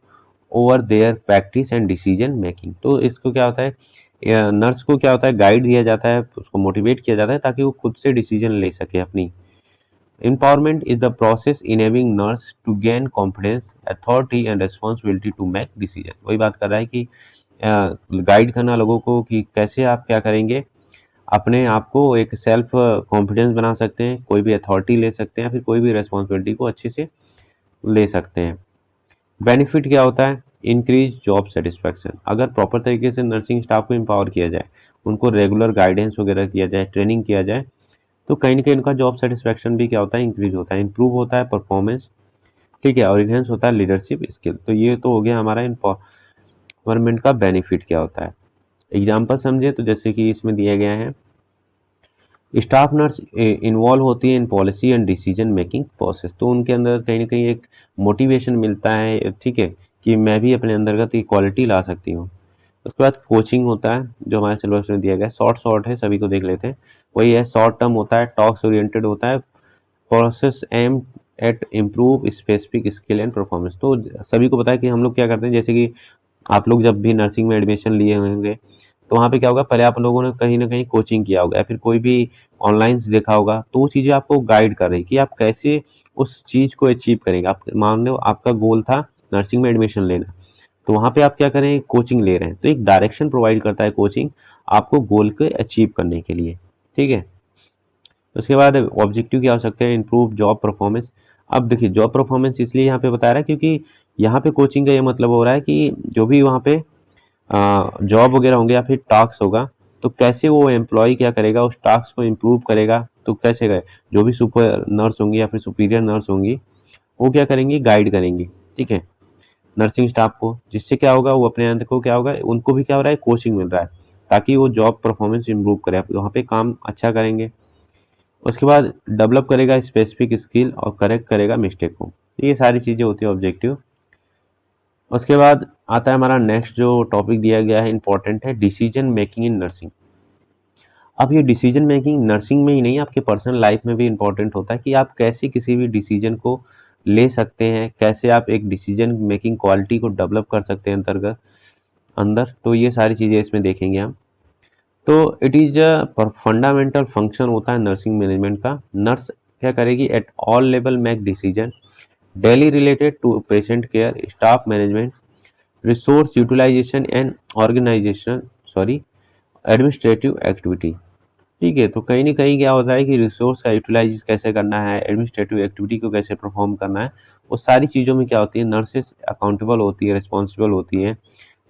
over their practice and decision making. तो इसको क्या होता है नर्स को क्या होता है गाइड दिया जाता है, उसको मोटिवेट किया जाता है ताकि वो खुद से डिसीजन ले सके अपनी। Empowerment is the process enabling nurse to gain confidence authority and responsibility to make decision. वही बात कर रहा है कि गाइड करना लोगों को कि कैसे आप क्या करेंगे, अपने आप को एक सेल्फ कॉन्फिडेंस बना सकते हैं, कोई भी अथॉरिटी ले सकते हैं, फिर कोई भी रिस्पॉन्सिबिलिटी को अच्छे से ले सकते हैं। बेनिफिट क्या होता है, इंक्रीज जॉब सेटिस्फैक्शन। अगर प्रॉपर तरीके से नर्सिंग स्टाफ को एम्पावर किया जाए, उनको रेगुलर गाइडेंस वगैरह किया जाए, ट्रेनिंग किया जाए, तो कहीं ना कहीं उनका जॉब सेटिस्फैक्शन भी क्या होता है इंक्रीज होता है, इंप्रूव होता है परफॉर्मेंस। ठीक है, और इनहेंस होता है लीडरशिप स्किल। तो ये तो हो गया हमारा एम्पावरमेंट का बेनिफिट क्या होता है। एग्जाम्पल समझे तो जैसे कि इसमें दिया गया है, स्टाफ नर्स इन्वॉल्व होती है in policy and decision making process. तो उनके अंदर कहीं ना कहीं एक मोटिवेशन मिलता है, ठीक है, कि मैं भी अपने अंतर्गत क्वालिटी ला सकती हूँ। उसके बाद कोचिंग होता है जो हमारे सिलेबस में दिया गया है, शॉर्ट शॉर्ट है सभी को देख लेते हैं। वही है, शॉर्ट टर्म होता है, टॉक्स ओरिएंटेड होता है, process aim at improve specific skill and performance. तो सभी को पता है कि हम लोग क्या करते हैं, जैसे कि आप लोग जब भी नर्सिंग में एडमिशन लिए होंगे तो वहाँ पे क्या होगा, पहले आप लोगों ने कहीं ना कहीं कोचिंग किया होगा या फिर कोई भी ऑनलाइन से देखा होगा, तो वो चीज़ें आपको गाइड कर रही कि आप कैसे उस चीज़ को अचीव करेंगे। आप मान लो आपका गोल था नर्सिंग में एडमिशन लेना, तो वहाँ पे आप क्या करें कोचिंग ले रहे हैं, तो एक डायरेक्शन प्रोवाइड करता है कोचिंग आपको गोल को अचीव करने के लिए। ठीक है, उसके बाद ऑब्जेक्टिव क्या हो सकते हैं, इंप्रूव जॉब परफॉर्मेंस। अब देखिए जॉब परफॉर्मेंस इसलिए यहाँ पे बता रहा है क्योंकि यहाँ पे कोचिंग का ये मतलब हो रहा है कि जो भी वहाँ पे जॉब वगैरह होंगे या फिर टास्क होगा, तो कैसे वो एम्प्लॉय क्या करेगा उस टास्क को इम्प्रूव करेगा, तो कैसे करे, जो भी सुपर नर्स होंगी या फिर सुपीरियर नर्स होंगी वो क्या करेंगी, गाइड करेंगी। ठीक है, नर्सिंग स्टाफ को, जिससे क्या होगा वो अपने अंत को क्या होगा, उनको भी क्या हो रहा है कोचिंग मिल रहा है ताकि वो जॉब परफॉर्मेंस इंप्रूव करे, वहाँ पे काम अच्छा करेंगे। उसके बाद डेवलप करेगा स्पेसिफिक स्किल और करेक्ट करेगा मिस्टेक को। तो ये सारी चीज़ें होती है ऑब्जेक्टिव। उसके बाद आता है हमारा नेक्स्ट जो टॉपिक दिया गया है इंपॉर्टेंट है, डिसीजन मेकिंग इन नर्सिंग। अब ये डिसीजन मेकिंग नर्सिंग में ही नहीं आपके पर्सनल लाइफ में भी इंपॉर्टेंट होता है कि आप कैसे किसी भी डिसीजन को ले सकते हैं, कैसे आप एक डिसीजन मेकिंग क्वालिटी को डेवलप कर सकते हैं अंतर्गत अंदर। तो ये सारी चीज़ें इसमें देखेंगे हम। तो it is a fundamental function होता है नर्सिंग मैनेजमेंट का। नर्स क्या करेगी, at all level make decision daily related to patient care, staff management, resource utilisation and organisation, sorry, administrative activity. ठीक है, तो कहीं ना कहीं क्या होता है कि रिसोर्स का यूटिलाइज कैसे करना है, एडमिनिस्ट्रेटिव एक्टिविटी को कैसे परफॉर्म करना है, वो सारी चीज़ों में क्या होती है नर्सेस अकाउंटेबल होती है, रिस्पॉन्सिबल होती है।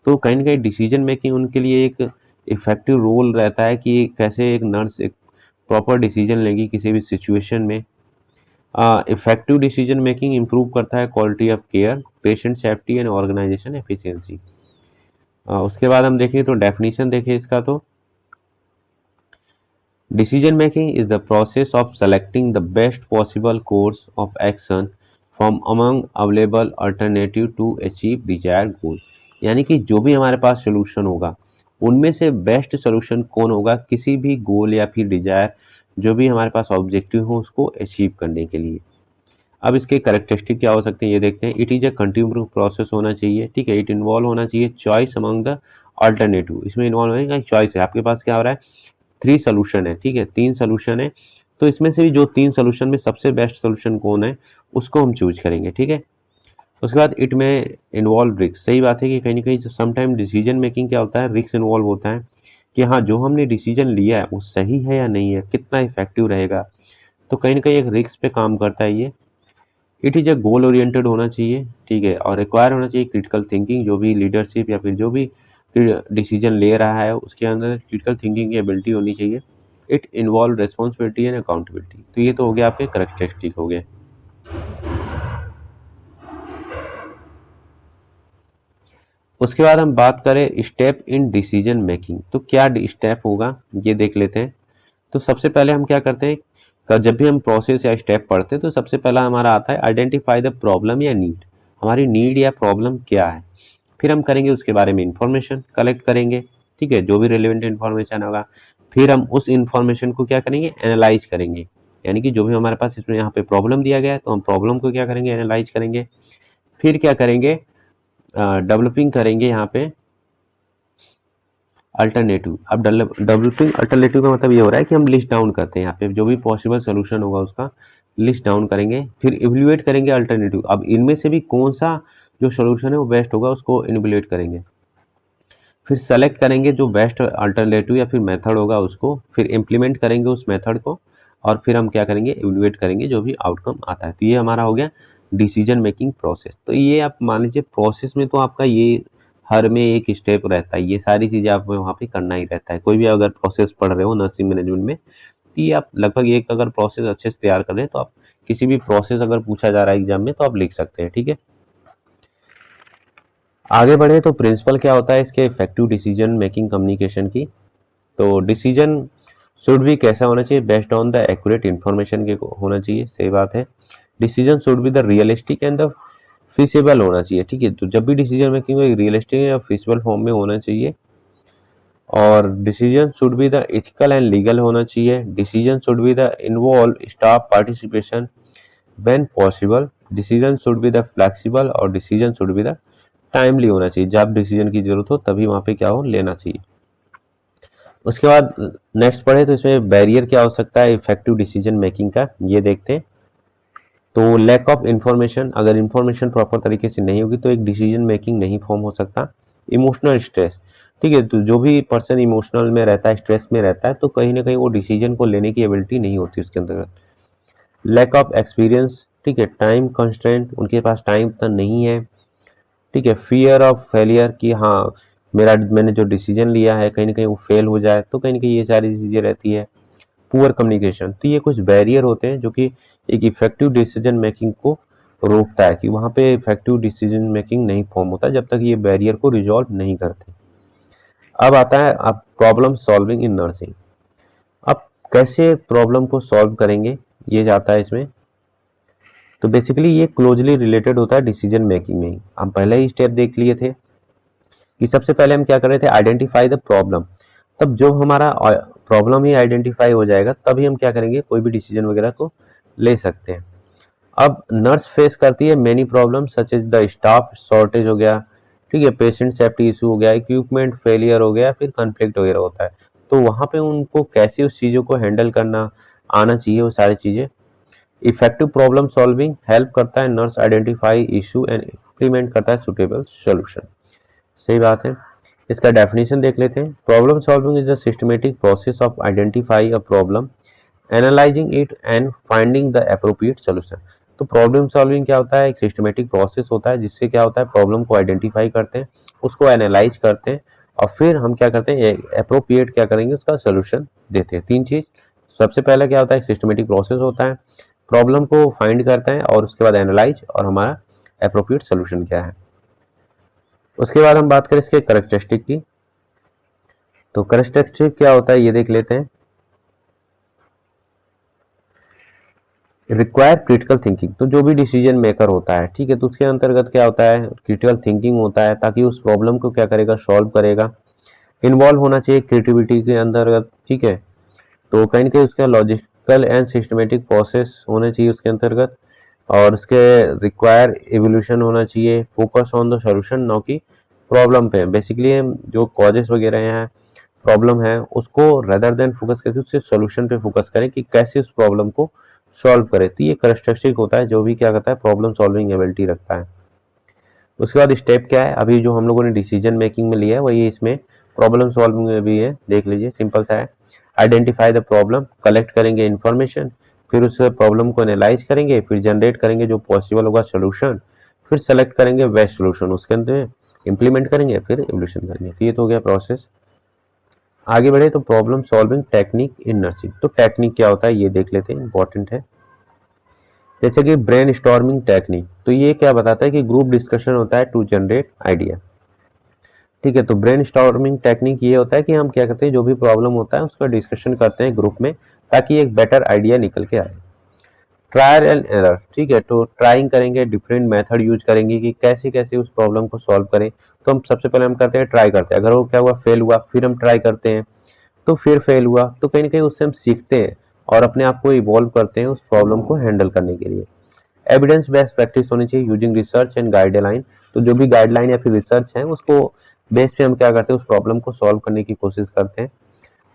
तो कहीं ना कहीं डिसीजन मेकिंग उनके लिए एक इफेक्टिव रोल रहता है कि कैसे एक नर्स एक प्रॉपर डिसीजन लेगी किसी भी सिचुएशन में। इफेक्टिव डिसीजन मेकिंग इंप्रूव करता है quality of care, patient safety and organisation efficiency. उसके बाद हम देखें तो डेफिनेशन देखें इसका, तो decision making is the process of selecting the best possible course of action from among available alternative to achieve desired goal। यानी कि जो भी हमारे पास सोल्यूशन होगा उनमें से बेस्ट सोल्यूशन कौन होगा किसी भी गोल या फिर डिजायर जो भी हमारे पास ऑब्जेक्टिव हो उसको अचीव करने के लिए। अब इसके करेक्टरिस्टिक क्या हो सकते हैं ये देखते हैं। It is a continuous process होना चाहिए, ठीक है। इट इन्वॉल्व होना चाहिए चॉइस अमंग द अल्टरनेटिव, इसमें इन्वॉल्व होगा चॉइस है, आपके पास क्या हो रहा है 3 सोल्यूशन है, ठीक है, 3 सोल्यूशन है, तो इसमें से भी जो 3 सोल्यूशन में सबसे बेस्ट सोल्यूशन कौन है उसको हम चूज करेंगे, ठीक है। उसके बाद इट में इन्वॉल्व रिस्क, सही बात है कि कहीं ना कहीं समटाइम डिसीजन मेकिंग क्या होता है रिस्क इन्वॉल्व होता है कि हाँ जो हमने डिसीजन लिया है वो सही है या नहीं है, कितना इफेक्टिव रहेगा, तो कहीं ना कहीं एक रिस्क पे काम करता है ये। It is a goal oriented होना चाहिए, ठीक है, और रिक्वायर होना चाहिए क्रिटिकल थिंकिंग, जो भी लीडरशिप या फिर जो भी डिसीजन ले रहा है उसके अंदर क्रिटिकल थिंकिंग की एबिलिटी होनी चाहिए। It involve responsibility and accountability, तो ये तो हो गया आपके करेक्टरिस्टिक हो गए। उसके बाद हम बात करें स्टेप इन डिसीजन मेकिंग, तो क्या स्टेप होगा ये देख लेते हैं। तो सबसे पहले हम क्या करते हैं जब भी हम प्रोसेस या स्टेप पढ़ते हैं तो सबसे पहला हमारा आता है आइडेंटिफाई द प्रॉब्लम या नीड, हमारी नीड या प्रॉब्लम क्या है। फिर हम करेंगे उसके बारे में इंफॉर्मेशन कलेक्ट करेंगे, ठीक है, जो भी रिलेवेंट इंफॉर्मेशन होगा। फिर हम उस इंफॉर्मेशन को क्या करेंगे एनालाइज करेंगे, यानी कि जो भी हमारे पास इसमें यहाँ पे प्रॉब्लम दिया गया है तो हम प्रॉब्लम को क्या करेंगे एनालाइज करेंगे। फिर क्या करेंगे डेवलपिंग करेंगे यहाँ पे अल्टरनेटिव। अब डेवलपिंग अल्टरनेटिव का मतलब ये हो रहा है कि हम लिस्ट डाउन करते हैं, यहाँ पे जो भी पॉसिबल सोल्यूशन होगा उसका लिस्ट डाउन करेंगे। फिर इवल्यूएट करेंगे अल्टरनेटिव, अब इनमें से भी कौन सा जो सोल्यूशन है वो बेस्ट होगा उसको इवल्यूएट करेंगे। फिर सेलेक्ट करेंगे जो बेस्ट अल्टरनेटिव या फिर मेथड होगा उसको, फिर इम्प्लीमेंट करेंगे उस मेथड को, और फिर हम क्या करेंगे इवल्यूएट करेंगे जो भी आउटकम आता है। तो ये हमारा हो गया डिसीजन मेकिंग प्रोसेस। तो ये आप मान लीजिए प्रोसेस में तो आपका ये हर में एक स्टेप रहता है, ये सारी चीज़ें आपको वहाँ पे करना ही रहता है। कोई भी अगर प्रोसेस पढ़ रहे हो नर्सिंग मैनेजमेंट में तो ये आप लगभग एक अगर प्रोसेस अच्छे से तैयार कर रहे हैं तो आप किसी भी प्रोसेस अगर पूछा जा रहा है एग्जाम में तो आप लिख सकते हैं, ठीक है। आगे बढ़े तो प्रिंसिपल क्या होता है इसके इफेक्टिव डिसीजन मेकिंग कम्युनिकेशन की। तो डिसीजन शुड भी कैसा होना चाहिए based on the accurate information के होना चाहिए, सही बात है। Decision should be the realistic and the feasible होना चाहिए, ठीक है। तो जब भी डिसीजन मेकिंग रियलिस्टिक या फिजिबल फॉर्म में होना चाहिए। और decision should be the ethical and legal होना चाहिए। Decision should be the involve staff participation when possible. Decision should be the flexible और decision should be the timely होना चाहिए, जब डिसीजन की जरूरत हो तभी वहां पे क्या हो लेना चाहिए। उसके बाद नेक्स्ट पढ़े तो इसमें बैरियर क्या हो सकता है इफेक्टिव डिसीजन मेकिंग का, ये देखते हैं। तो लैक ऑफ इंफॉर्मेशन, अगर इंफॉर्मेशन प्रॉपर तरीके से नहीं होगी तो एक डिसीजन मेकिंग नहीं फॉर्म हो सकता। इमोशनल स्ट्रेस, ठीक है, तो जो भी पर्सन इमोशनल में रहता है स्ट्रेस में रहता है तो कहीं ना कहीं वो डिसीजन को लेने की एबिलिटी नहीं होती उसके अंदर। लैक ऑफ एक्सपीरियंस, ठीक है, टाइम कंस्ट्रेंट, उनके पास टाइम तो नहीं है, ठीक है। फियर ऑफ फेलियर कि हाँ मैंने जो डिसीजन लिया है कहीं ना कहीं वो फेल हो जाए, तो कहीं ना कहीं ये सारी चीज़ें रहती है। पुअर कम्युनिकेशन, तो ये कुछ बैरियर होते हैं जो कि एक इफेक्टिव डिसीजन मेकिंग को रोकता है कि वहाँ पे इफेक्टिव डिसीजन मेकिंग नहीं फॉर्म होता जब तक ये बैरियर को रिजॉल्व नहीं करते। अब आता है अब प्रॉब्लम सॉल्विंग इन नर्सिंग। अब कैसे प्रॉब्लम को सॉल्व करेंगे ये जाता है इसमें। तो बेसिकली ये क्लोजली रिलेटेड होता है डिसीजन मेकिंग में ही। हम पहले ही स्टेप देख लिए थे कि सबसे पहले हम क्या कर रहे थे आइडेंटिफाई द प्रॉब्लम। तब जो हमारा प्रॉब्लम ही आइडेंटिफाई हो जाएगा तभी हम क्या करेंगे कोई भी डिसीजन वगैरह को ले सकते हैं। अब नर्स फेस करती है many problem such as the staff shortage हो गया, ठीक है, पेशेंट सेफ्टी इशू हो गया, इक्विपमेंट फेलियर हो गया, फिर कॉन्फ्लिक्ट वगैरह होता है। तो वहाँ पे उनको कैसे उस चीज़ों को हैंडल करना आना चाहिए वो सारी चीज़ें। इफेक्टिव प्रॉब्लम सॉल्विंग हेल्प करता है nurse identify issue and implement करता है सुटेबल सोल्यूशन, सही बात है। इसका डेफिनेशन देख लेते हैं। Problem solving is a systematic process of identify a problem, analysing it and finding the appropriate solution. तो प्रॉब्लम सॉल्विंग क्या होता है एक सिस्टमेटिक प्रोसेस होता है जिससे क्या होता है प्रॉब्लम को आइडेंटिफाई करते हैं, उसको एनालाइज करते हैं और फिर हम क्या करते हैं, अप्रोप्रिएट क्या करेंगे, उसका सोल्यूशन देते हैं। 3 चीज। सबसे पहले क्या होता है, सिस्टमेटिक प्रोसेस होता है, प्रॉब्लम को फाइंड करते हैं और उसके बाद एनालाइज और हमारा अप्रोप्रिएट सोल्यूशन क्या है। उसके बाद हम बात करें इसके कैरेक्टरिस्टिक की। तो कैरेक्टरिस्टिक क्या होता है ये देख लेते हैं। रिक्वायर क्रिटिकल थिंकिंग, तो जो भी डिसीजन मेकर होता है, ठीक है, तो उसके अंतर्गत क्या होता है, क्रिटिकल थिंकिंग होता है, ताकि उस प्रॉब्लम को क्या करेगा, सॉल्व करेगा। इन्वॉल्व होना चाहिए क्रिएटिविटी के अंतर्गत, ठीक है, तो कहीं ना कहीं उसका लॉजिकल एंड सिस्टमेटिक प्रोसेस होना चाहिए उसके अंतर्गत, और उसके रिक्वायर एवोल्यूशन होना चाहिए, फोकस ऑन द सॉल्यूशन ना कि प्रॉब्लम पे। बेसिकली जो कॉजेस वगैरह हैं, प्रॉब्लम है, उसको रेदर देन फोकस करके उससे सॉल्यूशन पे फोकस करें कि कैसे उस प्रॉब्लम को सॉल्व करें। तो ये कैरेक्टरिस्टिक होता है जो भी क्या करता है, प्रॉब्लम सॉल्विंग एबिलिटी रखता है। उसके बाद स्टेप क्या है, अभी जो हम लोगों ने डिसीजन मेकिंग में लिया है वही इसमें प्रॉब्लम सॉल्विंग में भी है, देख लीजिए, सिंपल सा है। आइडेंटिफाई द प्रॉब्लम, कलेक्ट करेंगे इन्फॉर्मेशन, फिर उस प्रॉब्लम को एनालाइज करेंगे, फिर जनरेट करेंगे जो पॉसिबल होगा सोल्यूशन, फिर सेलेक्ट करेंगे बेस्ट सोल्यूशन, उसके अंदर इंप्लीमेंट करेंगे, फिर एवोल्यूशन करेंगे। तो ये तो हो गया प्रोसेस। आगे बढ़े तो problem solving technique in nursing, तो टेक्निक क्या होता है ये देख लेते हैं, इंपॉर्टेंट है। जैसे कि ब्रेन स्टॉर्मिंग टेक्निक, तो ये क्या बताता है कि ग्रुप डिस्कशन होता है टू जनरेट आइडिया, ठीक है। तो ब्रेन स्टॉर्मिंग टेक्निक ये होता है कि हम क्या करते हैं, जो भी प्रॉब्लम होता है उसका डिस्कशन करते हैं ग्रुप में, ताकि एक बेटर आइडिया निकल के आए। ट्रायल एंड एरर, ठीक है, तो ट्राइंग करेंगे, डिफरेंट मेथड यूज करेंगे कि कैसे कैसे उस प्रॉब्लम को सॉल्व करें। तो हम सबसे पहले हम करते हैं ट्राई करते हैं, अगर वो क्या हुआ, फेल हुआ, फिर हम ट्राई करते हैं, तो फिर फेल हुआ, तो कहीं ना कहीं उससे हम सीखते हैं और अपने आप को इवॉल्व करते हैं उस प्रॉब्लम को हैंडल करने के लिए। एविडेंस बेस्ड प्रैक्टिस होनी चाहिए यूजिंग रिसर्च एंड गाइडलाइन, तो जो भी गाइडलाइन या फिर रिसर्च है उसको बेस पे हम क्या करते हैं, उस प्रॉब्लम को सॉल्व करने की कोशिश करते हैं।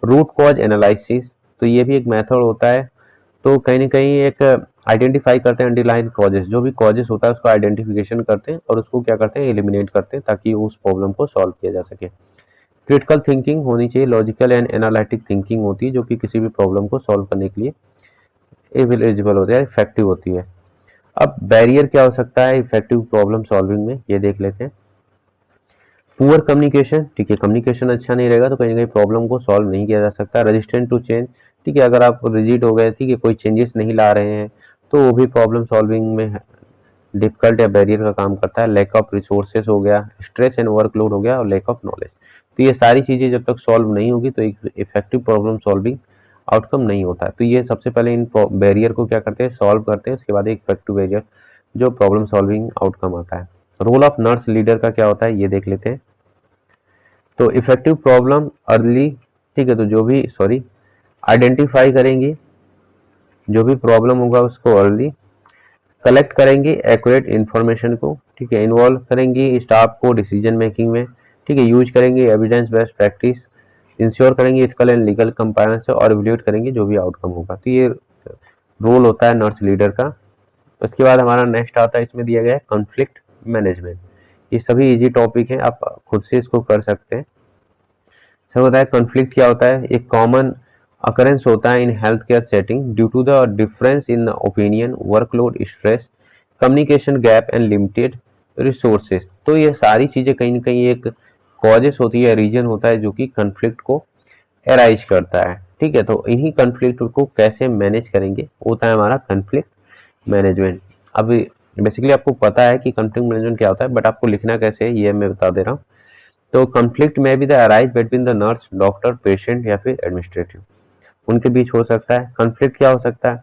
रूट कॉज एनालिसिस, तो ये भी एक मेथड होता है, तो कहीं ना कहीं एक आइडेंटिफाई करते हैं अंडरलाइन कॉजेस, जो भी कॉजेस होता है उसको आइडेंटिफिकेशन करते हैं और उसको क्या करते हैं, एलिमिनेट करते हैं, ताकि उस प्रॉब्लम को सॉल्व किया जा सके। क्रिटिकल थिंकिंग होनी चाहिए, लॉजिकल एंड एनालिटिक थिंकिंग होती है जो कि किसी भी प्रॉब्लम को सॉल्व करने के लिए एलिजिबल होती है, इफेक्टिव होती है। अब बैरियर क्या हो सकता है इफेक्टिव प्रॉब्लम सॉल्विंग में, ये देख लेते हैं। पुअर कम्युनिकेशन, ठीक है, कम्युनिकेशन अच्छा नहीं रहेगा तो कहीं ना कहीं प्रॉब्लम को सॉल्व नहीं किया जा सकता। रेजिस्टेंट टू चेंज, ठीक है, अगर आप रिजिड हो गए, ठीक है, कोई चेंजेस नहीं ला रहे हैं, तो वो भी प्रॉब्लम सॉल्विंग में डिफिकल्ट या बैरियर का काम करता है। लैक ऑफ रिसोर्सेज हो गया, स्ट्रेस एंड वर्कलोड हो गया, और लैक ऑफ नॉलेज। तो ये सारी चीजें जब तक सॉल्व नहीं होगी तो एक इफेक्टिव प्रॉब्लम सॉल्विंग आउटकम नहीं होता है। तो ये सबसे पहले इन बैरियर को क्या करते हैं, सॉल्व करते हैं, उसके बाद एक इफेक्टिव बैरियर जो प्रॉब्लम सॉल्विंग आउटकम आता है। रोल ऑफ नर्स लीडर का क्या होता है ये देख लेते हैं। तो इफेक्टिव प्रॉब्लम अर्ली, ठीक है, तो जो भी आइडेंटिफाई करेंगे जो भी प्रॉब्लम होगा उसको अर्ली, कलेक्ट करेंगे एक्यूरेट इन्फॉर्मेशन को, ठीक है, इन्वॉल्व करेंगी स्टाफ को डिसीजन मेकिंग में, ठीक है, यूज करेंगे एविडेंस बेस्ड प्रैक्टिस, इंश्योर करेंगे इथिकल एंड लीगल कंप्लायंस और इवैल्यूएट करेंगे जो भी आउटकम होगा। तो ये रोल होता है नर्स लीडर का। उसके बाद हमारा नेक्स्ट आता है, इसमें दिया गया है कॉन्फ्लिक्ट मैनेजमेंट। ये सभी इजी टॉपिक है, आप खुद से इसको कर सकते हैं। सब होता है कॉन्फ्लिक्ट क्या होता है, एक कॉमन अकरेंस होता है in health care setting due to the difference in opinion, workload, stress, communication gap and limited resources. तो ये सारी चीजें कहीं ना कहीं एक कॉजेस होती है, रीजन होता है जो कि कॉन्फ्लिक्ट को एराइज करता है, ठीक है। तो इन्हीं कॉन्फ्लिक्ट को कैसे मैनेज करेंगे होता है हमारा कॉन्फ्लिक्ट मैनेजमेंट। अब बेसिकली आपको पता है कि कॉन्फ्लिक्ट मैनेजमेंट क्या होता है, बट आपको लिखना कैसे है ये मैं बता दे रहा हूँ। तो कॉन्फ्लिक्ट में भी the arise between the nurse, doctor, patient या फिर एडमिनिस्ट्रेटिव, उनके बीच हो सकता है। कॉन्फ्लिक्ट क्या हो सकता है,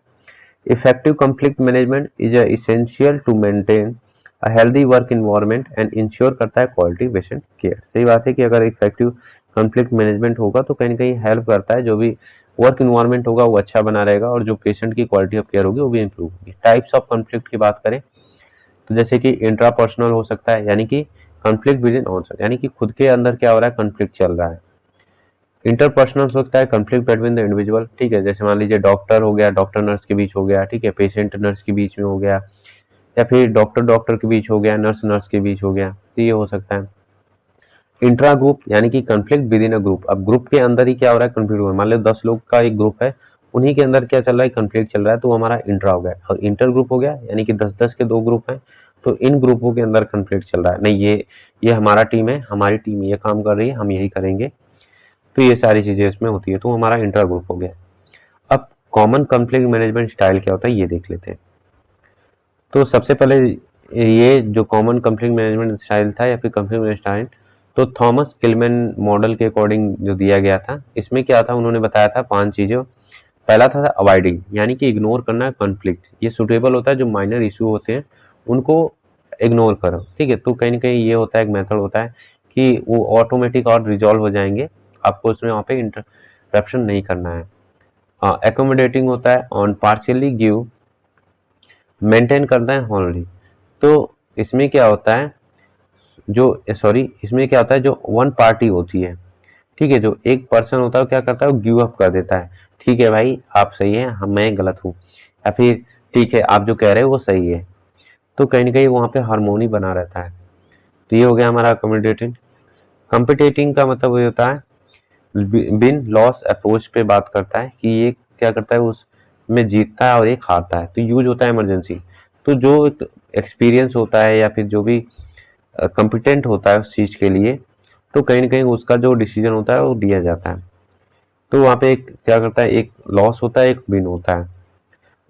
effective conflict management is essential to maintain a healthy work environment and ensure करता है क्वालिटी पेशेंट केयर। सही बात है कि अगर इफेक्टिव कॉन्फ्लिक्ट मैनेजमेंट होगा तो कहीं ना कहीं हेल्प करता है, जो भी वर्क इन्वायरमेंट होगा वो अच्छा बना रहेगा और जो पेशेंट की क्वालिटी ऑफ केयर होगी वो भी इंप्रूव होगी। टाइप्स ऑफ कॉन्फ्लिक्ट की बात करें तो जैसे कि इंट्रापर्सनल हो सकता है, यानी कि कॉन्फ्लिक्ट विद इन ऑनसेल्फ, यानी कि खुद के अंदर क्या हो रहा है, कॉन्फ्लिक्ट चल रहा है। इंटरपर्सनल हो सकता है कॉन्फ्लिक्ट बिटवीन द इंडिविजुअल, ठीक है, जैसे मान लीजिए डॉक्टर हो गया, डॉक्टर नर्स के बीच हो गया, ठीक है, पेशेंट नर्स के बीच में हो गया, या फिर डॉक्टर डॉक्टर के बीच हो गया, नर्स नर्स के बीच हो गया, तो ये हो सकता है। इंट्रा ग्रुप यानी कि conflict with in a group, अब ग्रुप के अंदर ही क्या हो रहा है, कॉन्फ्लिक्ट हो रहा है। मान लो 10 लोग का एक ग्रुप है, उन्हीं के अंदर क्या चल रहा है, कॉन्फ्लिक्ट चल रहा है, तो हमारा इंट्रा हो गया। और इंटर ग्रुप हो गया यानी कि 10-10 के दो ग्रुप हैं, तो इन ग्रुपों के अंदर कन्फ्लिक्ट चल रहा है, नहीं ये हमारा टीम है, हमारी टीम ये काम कर रही है, हम यही करेंगे। तो ये सारी चीजें इसमें होती है, तो हमारा इंटर ग्रुप हो गया। अब कॉमन कॉन्फ्लिक्ट मैनेजमेंट स्टाइल क्या होता है ये देख लेते हैं। तो सबसे पहले ये जो कॉमन कॉन्फ्लिक्ट मैनेजमेंट स्टाइल था या फिर कॉन्फ्लिक्ट मैनेजमेंट स्टाइल, तो थॉमस किलमैन मॉडल के अकॉर्डिंग जो दिया गया था, इसमें क्या था, उन्होंने बताया था 5 चीजें। पहला था अवॉइडिंग, यानी कि इग्नोर करना कॉन्फ्लिक्ट। ये सुटेबल होता है, जो माइनर इशू होते हैं उनको इग्नोर करो, ठीक है। तो कहीं ना कहीं ये होता है, एक मेथड होता है कि वो ऑटोमेटिक और रिजॉल्व हो जाएंगे, आपको उसमें वहाँ पे इंटरप्शन नहीं करना है। एकोमोडेटिंग होता है, ऑन पार्शियली गिव, मेंटेन करना है होनली। तो इसमें क्या होता है, इसमें क्या होता है, जो वन पार्टी होती है, ठीक है, जो एक पर्सन होता है वो क्या करता है, वो गिव अप कर देता है, ठीक है भाई आप सही है, हम मैं गलत हूँ, या फिर ठीक है आप जो कह रहे हो वो सही है। तो कहीं ना कहीं वहाँ पे हार्मोनी बना रहता है। तो ये हो गया हमारा अकोमोडेटिंग। कॉम्पिटेटिंग का मतलब ये होता है बिन लॉस अप्रोच पे बात करता है, कि ये क्या करता है, उसमें जीतता है और एक हारता है। तो यूज होता है इमरजेंसी। तो जो एक्सपीरियंस होता है या फिर जो भी कॉम्पिटेंट होता है उस चीज के लिए, तो कहीं ना कहीं उसका जो डिसीजन होता है वो दिया जाता है। तो वहाँ पे एक क्या करता है, एक लॉस होता है, एक विन होता है।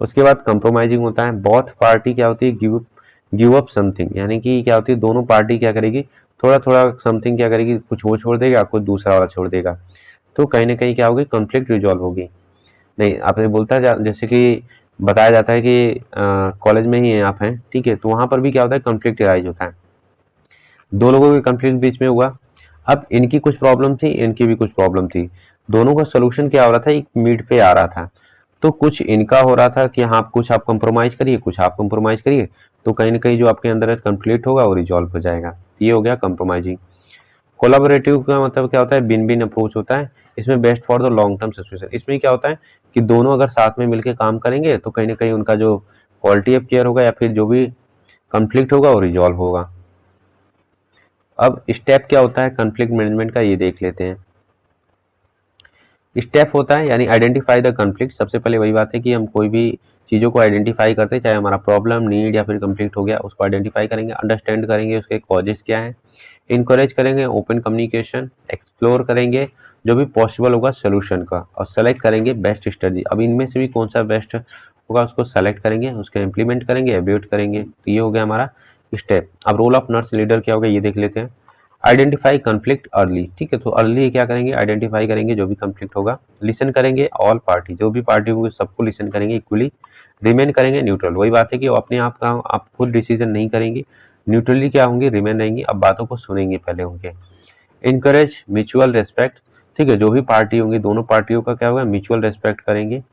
उसके बाद कंप्रोमाइजिंग होता है, बोथ पार्टी क्या होती है, गिव अप समथिंग, यानी कि क्या होती है, दोनों पार्टी क्या करेगी, थोड़ा थोड़ा समथिंग क्या करेगी, कुछ वो छोड़ देगा, कुछ दूसरा वाला छोड़ देगा। तो कहीं ना कहीं क्या होगी, कॉन्फ्लिक्ट रिजॉल्व होगी। नहीं आपने बोलता है जैसे कि बताया जाता है कि कॉलेज में ही आप हैं, ठीक है, तो वहां पर भी क्या होता है, कॉन्फ्लिक्ट राइज होता है, दो लोगों के कॉन्फ्लिक्ट बीच में हुआ। अब इनकी कुछ प्रॉब्लम थी, इनकी भी कुछ प्रॉब्लम थी, दोनों का सोल्यूशन क्या हो रहा था, एक मिड पे आ रहा था। तो कुछ इनका हो रहा था कि हाँ कुछ आप कंप्रोमाइज करिए, कुछ आप कंप्रोमाइज करिए, तो कहीं ना कहीं जो आपके अंदर कॉन्फ्लिक्ट होगा वो रिजॉल्व हो जाएगा। ये हो गया कंप्रोमाइजिंग। कोलाबोरेटिव का मतलब क्या होता है, बिन बिन अप्रोच होता है, इसमें best for the long term situation. इसमें क्या होता है कि दोनों अगर साथ में मिलकर काम करेंगे तो कहीं ना कहीं उनका जो क्वालिटी ऑफ केयर होगा या फिर जो भी कंफ्लिक्ट होगा वो रिजॉल्व होगा। अब स्टेप क्या होता है कॉन्फ्लिक्ट मैनेजमेंट का, ये देख लेते हैं। स्टेप होता है यानी आइडेंटिफाई द कॉन्फ्लिक्ट। सबसे पहले वही बात है कि हम कोई भी चीज़ों को आइडेंटिफाई करते हैं, चाहे हमारा प्रॉब्लम, नीड या फिर कॉन्फ्लिक्ट हो गया, उसको आइडेंटिफाई करेंगे, अंडरस्टैंड करेंगे उसके कॉजेज क्या है, इनकरेज करेंगे ओपन कम्युनिकेशन, एक्सप्लोर करेंगे जो भी पॉसिबल होगा सोल्यूशन का, और सेलेक्ट करेंगे बेस्ट स्ट्रेटजी। अब इनमें से भी कौन सा बेस्ट होगा उसको सेलेक्ट करेंगे, उसका इंप्लीमेंट करेंगे, एवेल्यूएट करेंगे। तो ये हो गया हमारा स्टेप। अब रोल ऑफ नर्स लीडर क्या होगा ये देख लेते हैं। आइडेंटिफाई कॉन्फ्लिक्ट अर्ली, ठीक है, तो अर्ली क्या करेंगे, आइडेंटिफाई करेंगे जो भी कॉन्फ्लिक्ट होगा, लिसन करेंगे ऑल पार्टी, जो भी पार्टी होगी सबको लिसन करेंगे इक्वली, रिमेन करेंगे न्यूट्रल। वही बात है कि वो अपने आप का आप खुद डिसीजन नहीं करेंगे, न्यूट्रली क्या होंगे, रिमेन रहेंगी, अब बातों को सुनेंगे पहले उनके। इनकरेज म्यूचुअल रेस्पेक्ट, ठीक है, जो भी पार्टी होंगी दोनों पार्टियों का क्या होगा, म्यूचुअल रेस्पेक्ट करेंगे,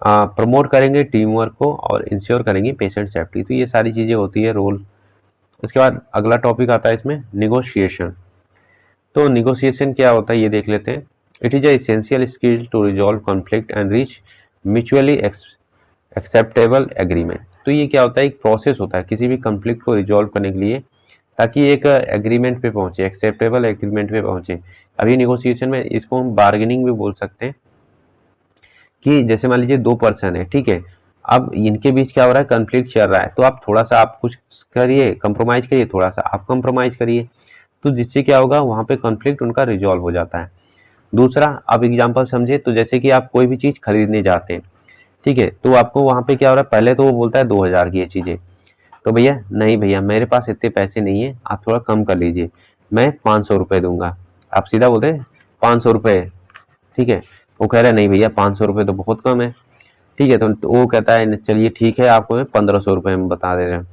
प्रमोट करेंगे टीम वर्क को, और इंश्योर करेंगे पेशेंट सेफ्टी। तो ये सारी चीजें होती है रोल। उसके बाद अगला टॉपिक आता है इसमें निगोशिएशन। तो निगोशिएशन क्या होता है ये देख लेते हैं। It is essential skill to resolve conflict and reach mutually acceptable agreement. तो ये क्या होता है, एक प्रोसेस होता है किसी भी कॉन्फ्लिक्ट को रिजॉल्व करने के लिए, ताकि एक एग्रीमेंट पे पहुंचे, एक्सेप्टेबल एग्रीमेंट पे पहुंचे। अभी निगोशिएशन में इसको हम बार्गेनिंग भी बोल सकते हैं, कि जैसे मान लीजिए दो पर्सन है, ठीक है, अब इनके बीच क्या हो रहा है, कॉन्फ्लिक्ट चल रहा है, तो आप थोड़ा सा आप कुछ करिए, कंप्रोमाइज करिए, थोड़ा सा आप कंप्रोमाइज करिए, तो जिससे क्या होगा वहां पे कॉन्फ्लिक्ट उनका रिजॉल्व हो जाता है। दूसरा अब एग्जांपल समझे, तो जैसे कि आप कोई भी चीज खरीदने जाते हैं, ठीक है, तो आपको वहां पे क्या हो रहा है, पहले तो वो बोलता है 2000 की ये चीजें, तो भैया नहीं भैया मेरे पास इतने पैसे नहीं है, आप थोड़ा कम कर लीजिए, मैं 500 रुपये दूंगा। आप सीधा बोलते हैं 500 रुपये, ठीक है, वो कह रहा है नहीं भैया 500 रुपये तो बहुत कम है, ठीक है, तो वो कहता है चलिए ठीक है आपको मैं 1500 रुपये में बता दे रहे हैं।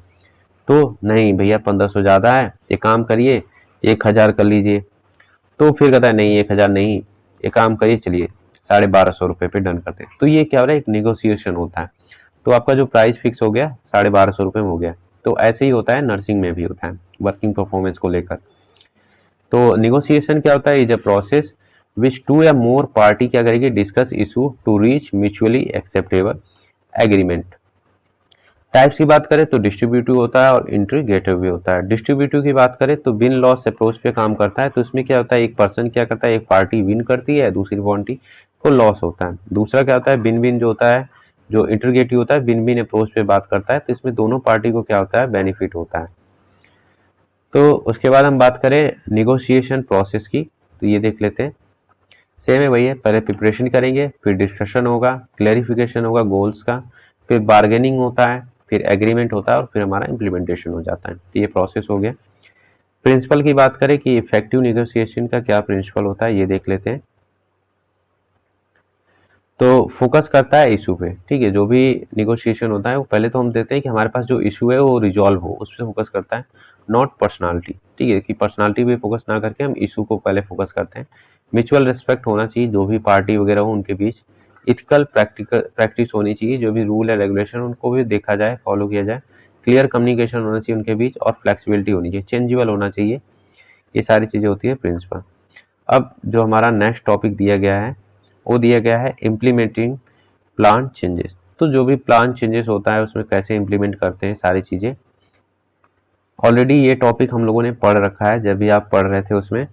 तो नहीं भैया 1500 ज्यादा है, एक काम करिए 1000 कर लीजिए। तो फिर कहता है नहीं 1000 नहीं, एक काम करिए चलिए 1250 रुपये पे डन करते हैं। तो ये क्या हो रहा है, एक निगोशिएशन होता है। तो आपका जो प्राइस फिक्स हो गया 1250 रुपये में हो गया। तो ऐसे ही होता है, नर्सिंग में भी होता है वर्किंग परफॉर्मेंस को लेकर। तो निगोशिएशन क्या होता है, is a process which two या मोर पार्टी क्या करेगी, discuss issue to reach mutually acceptable agreement. Types की बात करें तो डिस्ट्रीब्यूटिव होता है और इंटीग्रेटिव भी होता है। डिस्ट्रीब्यूटिव की बात करें तो विन लॉस अप्रोच पे काम करता है। तो इसमें क्या होता है, एक पर्सन क्या करता है, एक पार्टी विन करती है, दूसरी पार्टी को लॉस होता है। दूसरा क्या होता है, विन विन जो होता है जो इंटीग्रेटिव होता है विन विन अप्रोच पे बात करता है, तो इसमें दोनों पार्टी को क्या होता है, बेनिफिट होता है। तो उसके बाद हम बात करें निगोशिएशन प्रोसेस की, तो ये देख लेते हैं। सेम है वही है, पहले प्रिपरेशन करेंगे, फिर डिस्कशन होगा, क्लैरिफिकेशन होगा गोल्स का, फिर बार्गेनिंग होता है, फिर एग्रीमेंट होता है और फिर हमारा इम्प्लीमेंटेशन हो जाता है। तो ये प्रोसेस हो गया। प्रिंसिपल की बात करें कि इफेक्टिव निगोशिएशन का क्या प्रिंसिपल होता है, ये देख लेते हैं। तो फोकस करता है इशू पे, ठीक है। जो भी निगोशिएशन होता है वो पहले तो हम देते हैं कि हमारे पास जो इशू है वो रिजॉल्व हो, उस पर फोकस करता है, नॉट पर्सनालिटी, ठीक है, कि पर्सनालिटी पे फोकस ना करके हम इशू को पहले फोकस करते हैं। म्यूचुअल रिस्पेक्ट होना चाहिए, जो भी पार्टी वगैरह हो उनके बीच। इथिकल प्रैक्टिस होनी चाहिए, जो भी रूल है रेगुलेशन उनको भी देखा जाए, फॉलो किया जाए। क्लियर कम्युनिकेशन होना चाहिए उनके बीच और फ्लेक्सिबिलिटी होनी चाहिए, चेंजेबल होना चाहिए। ये सारी चीजें होती है प्रिंसिपल। अब जो हमारा नेक्स्ट टॉपिक दिया गया है वो दिया गया है इम्प्लीमेंटिंग प्लान चेंजेस। तो जो भी प्लान चेंजेस होता है उसमें कैसे इम्प्लीमेंट करते हैं सारी चीजें, ऑलरेडी ये टॉपिक हम लोगों ने पढ़ रखा है जब भी आप पढ़ रहे थे उसमें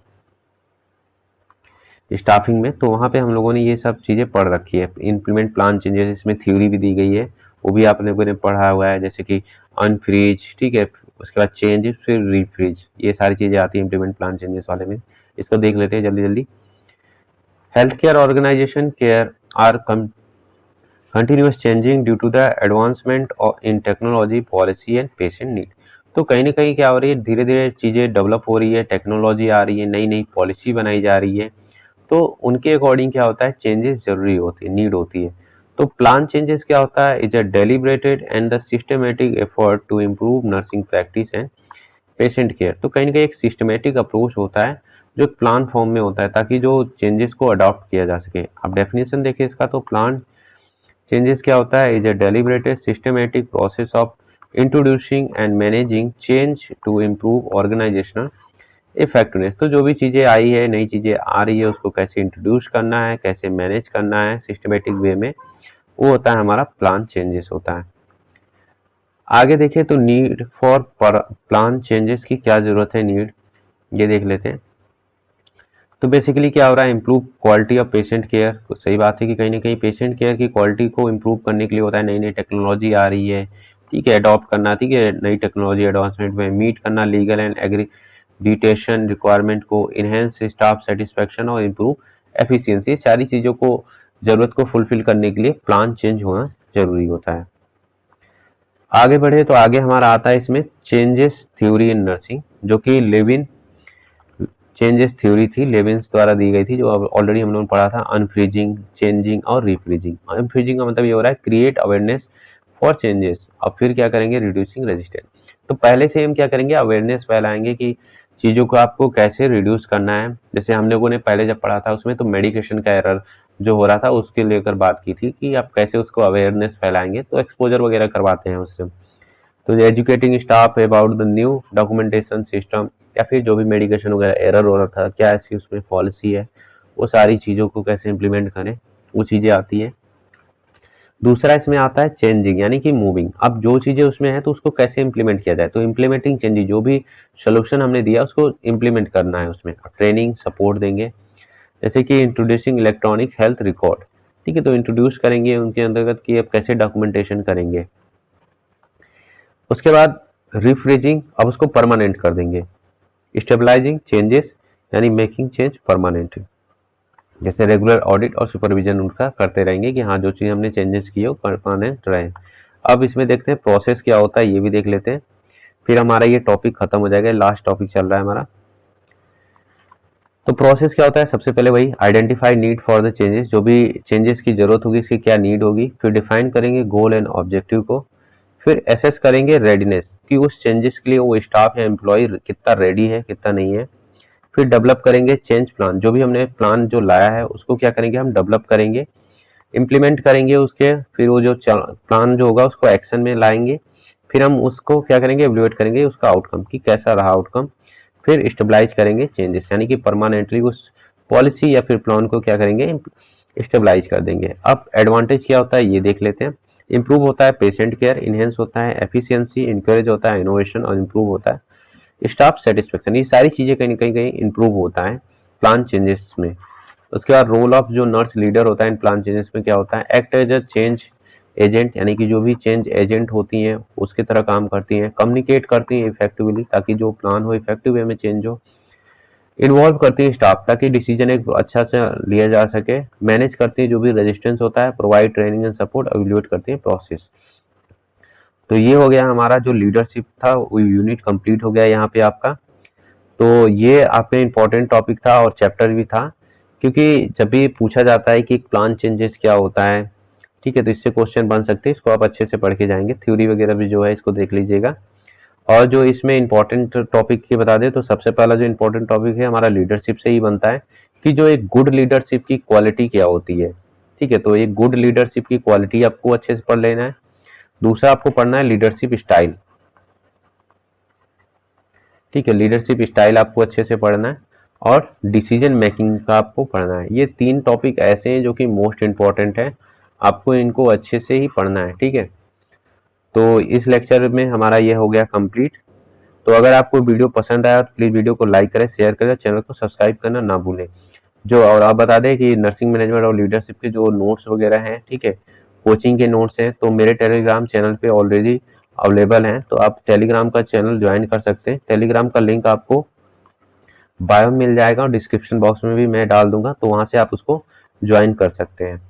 स्टाफिंग में, तो वहां पे हम लोगों ने ये सब चीजें पढ़ रखी है। इम्प्लीमेंट प्लान चेंजेस, इसमें थ्योरी भी दी गई है, वो भी आप लोगों ने पढ़ा हुआ है, जैसे कि अनफ्रीज, ठीक है, उसके बाद चेंज फिर रीफ्रीज, ये सारी चीजें आती है इम्प्लीमेंट प्लान चेंजेस वाले में। इसको देख लेते हैं जल्दी जल्दी। Healthcare organization care are continuous changing due to the advancement in technology, policy and patient need। तो कहीं ना कहीं क्या हो रही है, धीरे धीरे चीज़ें डेवलप हो रही है, टेक्नोलॉजी आ रही है, नई नई पॉलिसी बनाई जा रही है, तो उनके अकॉर्डिंग क्या होता है, चेंजेस जरूरी होती है, नीड होती है। तो प्लान चेंजेस क्या होता है, is a deliberated and the systematic effort to improve nursing practice and patient care. तो कहीं ना कहीं एक सिस्टमेटिक अप्रोच होता है जो प्लान फॉर्म में होता है, ताकि जो चेंजेस को अडॉप्ट किया जा सके। अब डेफिनेशन देखिए इसका, तो प्लान चेंजेस क्या होता है, is a deliberated systematic process of introducing and managing change to improve organizational effectiveness. तो जो भी चीजें आई है, नई चीजें आ रही है, उसको कैसे इंट्रोड्यूस करना है, कैसे मैनेज करना है सिस्टमेटिक वे में, वो होता है हमारा प्लान चेंजेस होता है। आगे देखिए, तो नीड फॉर प्लान चेंजेस की क्या जरूरत है, नीड ये देख लेते हैं। तो बेसिकली क्या हो रहा है, improve quality of patient care. तो सही बात है कि कहीं ना कहीं पेशेंट केयर की क्वालिटी को इम्प्रूव करने के लिए होता है, नई नई टेक्नोलॉजी आ रही है, ठीक है, अडॉप्ट करना, ठीक है, नई टेक्नोलॉजी एडवांसमेंट में मीट करना लीगल एंड एग्रीडिटेशन रिक्वायरमेंट को, इनहेंस स्टाफ सेटिस्फेक्शन और इम्प्रूव एफिशिएंसी। सारी चीज़ों को, जरूरत को फुलफिल करने के लिए प्लान चेंज होना जरूरी होता है। आगे बढ़े तो आगे हमारा आता है इसमें चेंजेस थ्योरी इन नर्सिंग, जो कि लेविन चेंजेस थ्योरी थी, लेविन्स द्वारा दी गई थी, जो ऑलरेडी हम लोगों ने पढ़ा था। अनफ्रीजिंग, चेंजिंग और रीफ्रीजिंग। अनफ्रीजिंग का मतलब ये हो रहा है क्रिएट अवेयरनेस फॉर चेंजेस, और फिर क्या करेंगे, रिड्यूसिंग रेजिस्टेंस। तो पहले से हम क्या करेंगे, अवेयरनेस फैलाएंगे कि चीज़ों को आपको कैसे रिड्यूस करना है। जैसे हम लोगों ने पहले जब पढ़ा था उसमें, तो मेडिकेशन का एरर जो हो रहा था उसके लेकर बात की थी कि आप कैसे उसको अवेयरनेस फैलाएंगे, तो एक्सपोजर वगैरह करवाते हैं उससे। तो educating staff about the new documentation system, या फिर जो भी मेडिकेशन वगैरह एरर हो रहा था, क्या ऐसी उसमें पॉलिसी है, वो सारी चीज़ों को कैसे इम्प्लीमेंट करें, वो चीज़ें आती है। दूसरा इसमें आता है चेंजिंग, यानी कि मूविंग। अब जो चीज़ें उसमें है तो उसको कैसे इम्प्लीमेंट किया जाए, तो इम्प्लीमेंटिंग चेंजिंग, जो भी सोल्यूशन हमने दिया उसको इम्प्लीमेंट करना है, उसमें ट्रेनिंग सपोर्ट देंगे। जैसे कि इंट्रोड्यूसिंग इलेक्ट्रॉनिक हेल्थ रिकॉर्ड, ठीक है, तो इंट्रोड्यूस करेंगे उनके अंतर्गत कि अब कैसे डॉक्यूमेंटेशन करेंगे। उसके बाद रिफ्रेजिंग, अब उसको परमानेंट कर देंगे। स्टेबलाइजिंग चेंजेस, यानी मेकिंग चेंज परमानेंट, जैसे रेगुलर ऑडिट और सुपरविजन उनका करते रहेंगे कि हाँ जो चीज़ हमने चेंजेस किए वो परमानेंट रहे। अब इसमें देखते हैं प्रोसेस क्या होता है, ये भी देख लेते हैं, फिर हमारा ये टॉपिक खत्म हो जाएगा। लास्ट टॉपिक चल रहा है हमारा। तो प्रोसेस क्या होता है, सबसे पहले वही identify need for the changes, जो भी चेंजेस की जरूरत होगी इसकी क्या नीड होगी। फिर डिफाइन करेंगे गोल एंड ऑब्जेक्टिव को। फिर एसेस करेंगे रेडीनेस, कि उस चेंजेस के लिए वो स्टाफ या एम्प्लॉय कितना रेडी है, कितना नहीं है। फिर डेवलप करेंगे चेंज प्लान, जो भी हमने प्लान जो लाया है उसको क्या करेंगे, हम डेवलप करेंगे, इम्प्लीमेंट करेंगे उसके। फिर वो जो प्लान जो होगा उसको एक्शन में लाएंगे। फिर हम उसको क्या करेंगे, एवल्यूएट करेंगे उसका आउटकम, कि कैसा रहा आउटकम। फिर स्टेबलाइज करेंगे चेंजेस, यानी कि परमानेंटली उस पॉलिसी या फिर प्लान को क्या करेंगे, स्टेबलाइज कर देंगे। अब एडवांटेज क्या होता है ये देख लेते हैं। इंप्रूव होता है पेशेंट केयर, इनहेंस होता है एफिशिएंसी, इंकरेज होता है इनोवेशन और इंप्रूव होता है स्टाफ सेटिस्फेक्शन। ये सारी चीजें कहीं कहीं कहीं इंप्रूव होता है प्लान चेंजेस में। उसके बाद रोल ऑफ जो नर्स लीडर होता है इन प्लान चेंजेस में क्या होता है, act as a change agent, यानी कि जो भी चेंज एजेंट होती हैं उसकी तरह काम करती हैं, कम्युनिकेट करती हैं इफेक्टिवली ताकि जो प्लान हो इफेक्टिव वे में चेंज हो, इन्वॉल्व करती है स्टाफ ताकि डिसीजन एक अच्छा से लिया जा सके, मैनेज करती है जो भी रेजिस्टेंस होता है, provide training and support, evaluate करती है प्रोसेस। तो ये हो गया हमारा जो लीडरशिप था, वो यूनिट कंप्लीट हो गया यहाँ पे आपका। तो ये आपके इम्पोर्टेंट टॉपिक था और चैप्टर भी था, क्योंकि जब भी पूछा जाता है कि प्लान चेंजेस क्या होता है, ठीक है, तो इससे क्वेश्चन बन सकते हैं, इसको आप अच्छे से पढ़ के जाएंगे, थ्योरी वगैरह भी जो है इसको देख लीजिएगा। और जो इसमें इंपॉर्टेंट टॉपिक की बता दें तो सबसे पहला जो इंपॉर्टेंट टॉपिक है हमारा लीडरशिप से ही बनता है कि जो एक गुड लीडरशिप की क्वालिटी क्या होती है, ठीक है, तो एक गुड लीडरशिप की क्वालिटी आपको अच्छे से पढ़ लेना है। दूसरा आपको पढ़ना है लीडरशिप स्टाइल, ठीक है, लीडरशिप स्टाइल आपको अच्छे से पढ़ना है, और डिसीजन मेकिंग का आपको पढ़ना है। ये 3 टॉपिक ऐसे हैं जो कि मोस्ट इंपॉर्टेंट है, आपको इनको अच्छे से ही पढ़ना है, ठीक है। तो इस लेक्चर में हमारा ये हो गया कंप्लीट। तो अगर आपको वीडियो पसंद आया तो प्लीज़ वीडियो को लाइक करें, शेयर करें, चैनल को सब्सक्राइब करना ना भूलें। जो और आप बता दें कि नर्सिंग मैनेजमेंट और लीडरशिप के जो नोट्स वगैरह हैं, ठीक है, कोचिंग के नोट्स हैं, तो मेरे टेलीग्राम चैनल पे ऑलरेडी अवेलेबल हैं, तो आप टेलीग्राम का चैनल ज्वाइन कर सकते हैं। टेलीग्राम का लिंक आपको बायो में मिल जाएगा और डिस्क्रिप्शन बॉक्स में भी मैं डाल दूंगा, तो वहाँ से आप उसको ज्वाइन कर सकते हैं।